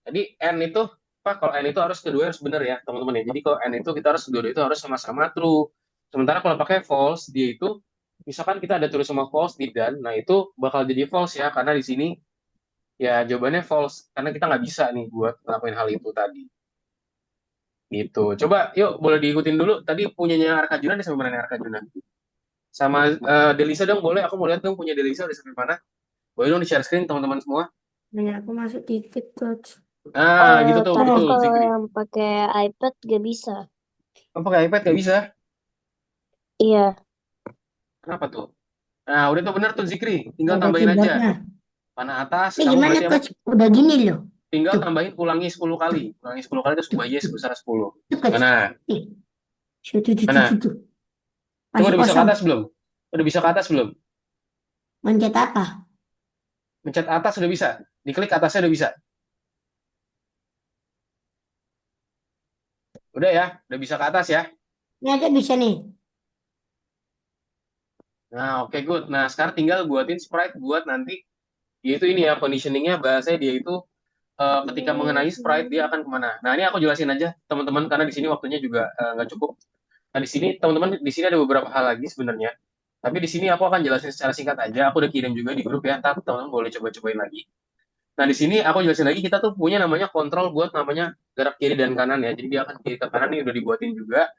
Jadi N itu apa? Kalau N itu harus kedua harus benar ya, teman-teman ya. Jadi kalau N itu kita harus kedua itu harus sama-sama true. Sementara kalau pakai false, dia itu misalkan kita ada true sama false di dan, nah itu bakal jadi false ya, karena di sini ya jawabannya false karena kita nggak bisa nih buat ngelakuin hal itu tadi. Gitu. Coba yuk boleh diikutin dulu. Tadi punyanya Arkajuna nih sama mana nih Arkajuna? Sama Delisa dong, boleh? Aku mau lihat dong punya Delisa udah sampai mana. Boleh dong di-share screen teman-teman semua. Nah, aku masuk dikit, Coach. Nah, gitu tuh, Tapi betul, kalau Zikri. yang pakai iPad gak bisa. Oh, pakai iPad nggak bisa? Iya. Kenapa tuh? Nah, udah tuh bener tuh Zikri. Tinggal Ada tambahin aja. keyboardnya. Panah atas, Ini kamu gimana, berarti apa? Coach? Udah gini loh. Tinggal Tuh, tambahin ulangi 10 kali. Ulangi 10 kali itu tuh, sebuah Y sebesar 10. tuh, Coach. Mana? Nih, Mana? tuh. Coba Masih udah bisa ke kosong. atas belum? Udah bisa ke atas belum? Mencet apa? Mencet atas udah bisa. Diklik atasnya udah bisa. Udah ya, udah bisa ke atas ya. Ini aja bisa nih. Nah, oke good. Nah, sekarang tinggal buatin sprite buat nanti. Yaitu ini ya, conditioningnya bahasanya dia itu ketika mengenai sprite dia akan kemana. Nah, ini aku jelasin aja teman-teman karena di sini waktunya juga nggak cukup. Nah, di sini teman-teman di sini ada beberapa hal lagi sebenarnya. Tapi di sini aku akan jelasin secara singkat aja. Aku udah kirim juga di grup ya. Ntar teman-teman boleh coba-cobain lagi. Nah, di sini aku jelasin lagi kita tuh punya namanya kontrol buat namanya gerak kiri dan kanan ya. Jadi dia akan kiri ke kanan ini udah dibuatin juga.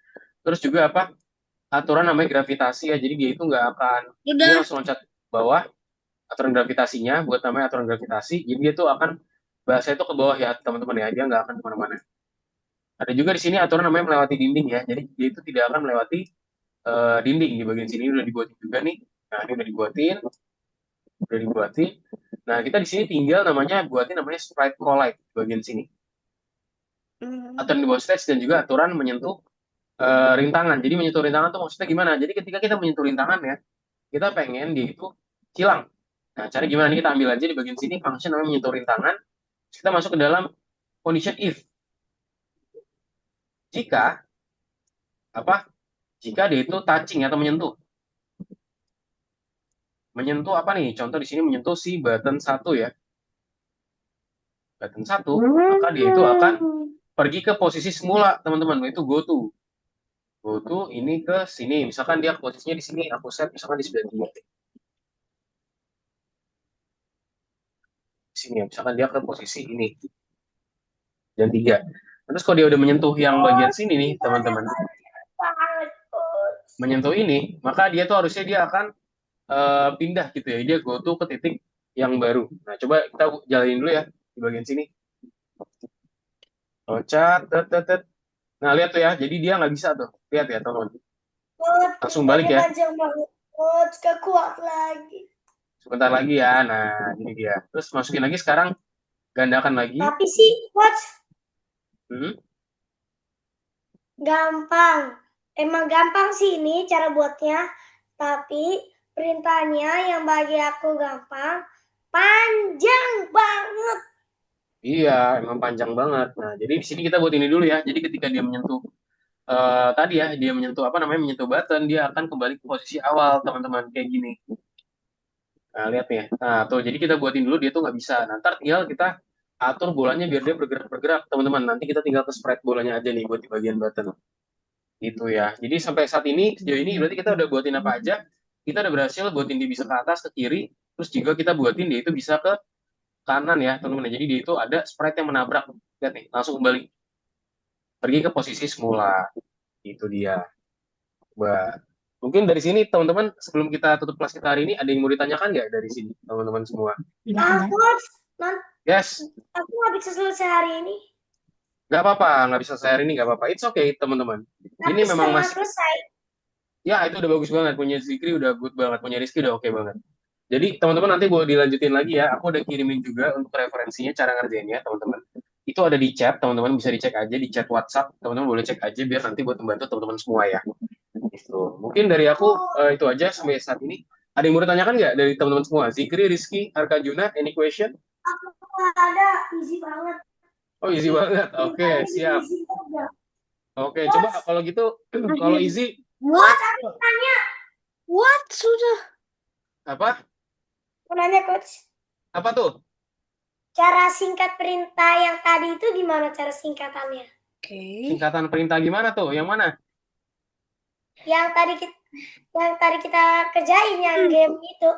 Terus juga apa? Aturan namanya gravitasi ya. Jadi dia itu nggak akan dia Udah. langsung loncat ke bawah aturan gravitasinya buat namanya aturan gravitasi. Jadi dia tuh akan bahasa itu ke bawah ya teman-teman ya. Dia nggak akan kemana-mana. Ada juga di sini aturan namanya melewati dinding ya. Jadi dia itu tidak akan melewati dinding di bagian sini udah dibuatin juga nih. Nah, ini udah dibuatin. Nah, kita di sini tinggal namanya buatin namanya sprite collide di bagian sini. Aturan di bawah stage dan juga aturan menyentuh rintangan. Jadi menyentuh rintangan tuh maksudnya gimana? Jadi ketika kita menyentuh rintangan ya, kita pengen dia itu hilang. Nah, cara gimana nih kita ambil aja di bagian sini function namanya menyentuh rintangan. Kita masuk ke dalam condition if. Jika apa? Jika dia itu touching atau menyentuh. Menyentuh apa nih? Contoh di sini menyentuh si button 1 ya. Button 1, maka dia itu akan pergi ke posisi semula, teman-teman. Itu go to. Go to ini ke sini. Misalkan dia posisinya di sini, aku set misalkan di 93. Di sini ya. Misalkan dia ke posisi ini. Dan 3. Terus kalau dia udah menyentuh yang bagian sini nih, teman-teman. Banget, Coach. Menyentuh ini, maka dia tuh harusnya dia akan pindah gitu ya. Dia go to ke titik yang baru. Nah, coba kita jalanin dulu ya di bagian sini. Loncat, Nah, lihat tuh ya. Jadi dia nggak bisa tuh. Lihat ya, teman-teman. Coach, Langsung balik ya. panjang banget. Coach, gak kuat lagi. Sebentar lagi ya. Nah, ini dia. Terus masukin lagi sekarang. Gandakan lagi. Tapi sih, Coach, gampang. Emang gampang sih ini cara buatnya. Tapi perintahnya yang bagi aku gampang, panjang banget. Iya, emang panjang banget. Nah, jadi di sini kita buat ini dulu ya. Jadi ketika dia menyentuh tadi ya, dia menyentuh apa namanya menyentuh button, dia akan kembali ke posisi awal, teman-teman, kayak gini. Nah, lihat nih. Nah, tuh jadi kita buatin dulu dia tuh nggak bisa. Nah, ntar tinggal kita atur bolanya biar dia bergerak-bergerak, teman-teman. Nanti kita tinggal ke spread bolanya aja nih buat di bagian button. Gitu ya. Jadi sampai saat ini, sejauh ini berarti kita udah buatin apa aja. Kita udah berhasil buatin dia bisa ke atas, ke kiri. Terus juga kita buatin dia itu bisa ke kanan ya, teman-teman. Jadi dia itu ada sprite yang menabrak. Lihat nih, langsung kembali. Pergi ke posisi semula. Itu dia. Coba. Mungkin dari sini, teman-teman, sebelum kita tutup kelas kita hari ini, ada yang mau ditanyakan nggak dari sini, teman-teman semua? Coach, nanti Yes, aku nggak bisa selesai hari ini. nggak apa-apa. Nggak bisa saya hari ini, nggak apa-apa. It's okay, teman-teman. Tapi Ini memang setengah masih, selesai. ya itu udah bagus banget. Punya Zikri udah good banget. Punya Rizky udah oke banget. Jadi teman-teman nanti boleh dilanjutin lagi ya. Aku udah kirimin juga untuk referensinya cara ngerjainnya teman-teman. Itu ada di chat, teman-teman bisa dicek aja di chat WhatsApp. Teman-teman boleh cek aja biar nanti buat membantu teman-teman semua ya. Gitu. Mungkin dari aku itu aja sampai saat ini. Ada yang mau ditanyakan nggak dari teman-teman semua? Zikri, Rizky, Arkanjuna, any question? Nggak ada, easy banget. Oh easy banget. Oke, siap. Easy banget. Oke, coba kalau gitu, kalau easy What? Tanya, What? Sudah. apa? mau nanya Coach, Apa tuh? cara singkat perintah yang tadi itu gimana cara singkatannya? Oke. Singkatan perintah gimana tuh? Yang mana? Yang tadi kita kerjain yang game itu.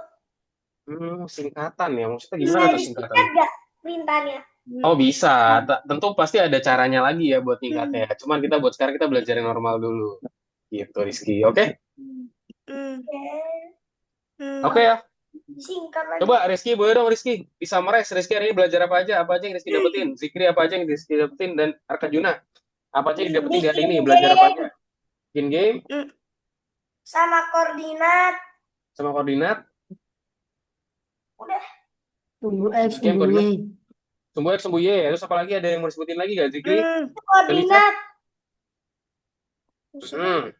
Singkatan ya. Maksudnya Bisa gimana tuh disingkat singkatan? nggak perintahnya? Oh bisa, tentu pasti ada caranya lagi ya buat tingkatnya. Cuman kita buat sekarang kita belajar yang normal dulu, gitu Rizky. Oke? Hmm. Oke. Oke ya. Singkat lagi. Coba Rizky, boleh dong Rizky. Di summarize Rizky hari ini belajar apa aja? Apa aja yang Rizky dapetin? Zikri apa aja yang Rizky dapetin? Dan Arkajuna, apa aja yang didapetin di hari ini? Belajar apa aja? In game, Sama koordinat. sama koordinat, Udah. Sumbu X, Game sumbu Y. sumbu X, sumbu Y. Terus apa lagi? Ada yang mau disebutin lagi gak Zikri? Koordinat. Hmm.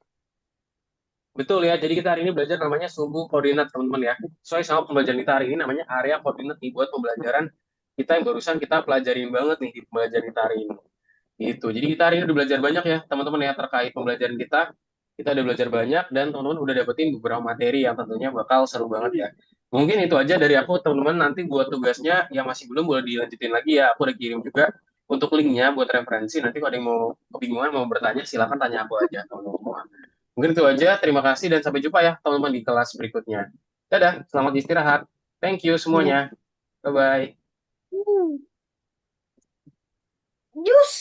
Betul ya, jadi kita hari ini belajar namanya sumbu koordinat teman-teman ya. Sesuai sama pembelajaran kita hari ini namanya area koordinat nih buat pembelajaran kita yang barusan kita pelajarin banget nih di pembelajaran kita hari ini. Gitu. Jadi kita hari ini udah belajar banyak ya teman-teman ya terkait pembelajaran kita. Kita udah belajar banyak dan teman-teman udah dapetin beberapa materi yang tentunya bakal seru banget ya. Mungkin itu aja dari aku teman-teman, nanti buat tugasnya yang masih belum boleh dilanjutin lagi ya. Aku udah kirim juga untuk linknya buat referensi. Nanti kalau ada yang mau kebingungan mau bertanya silahkan tanya aku aja teman-teman. Mungkin itu aja. Terima kasih dan sampai jumpa ya teman-teman di kelas berikutnya. Dadah, selamat istirahat. Thank you semuanya. Bye-bye. Jus.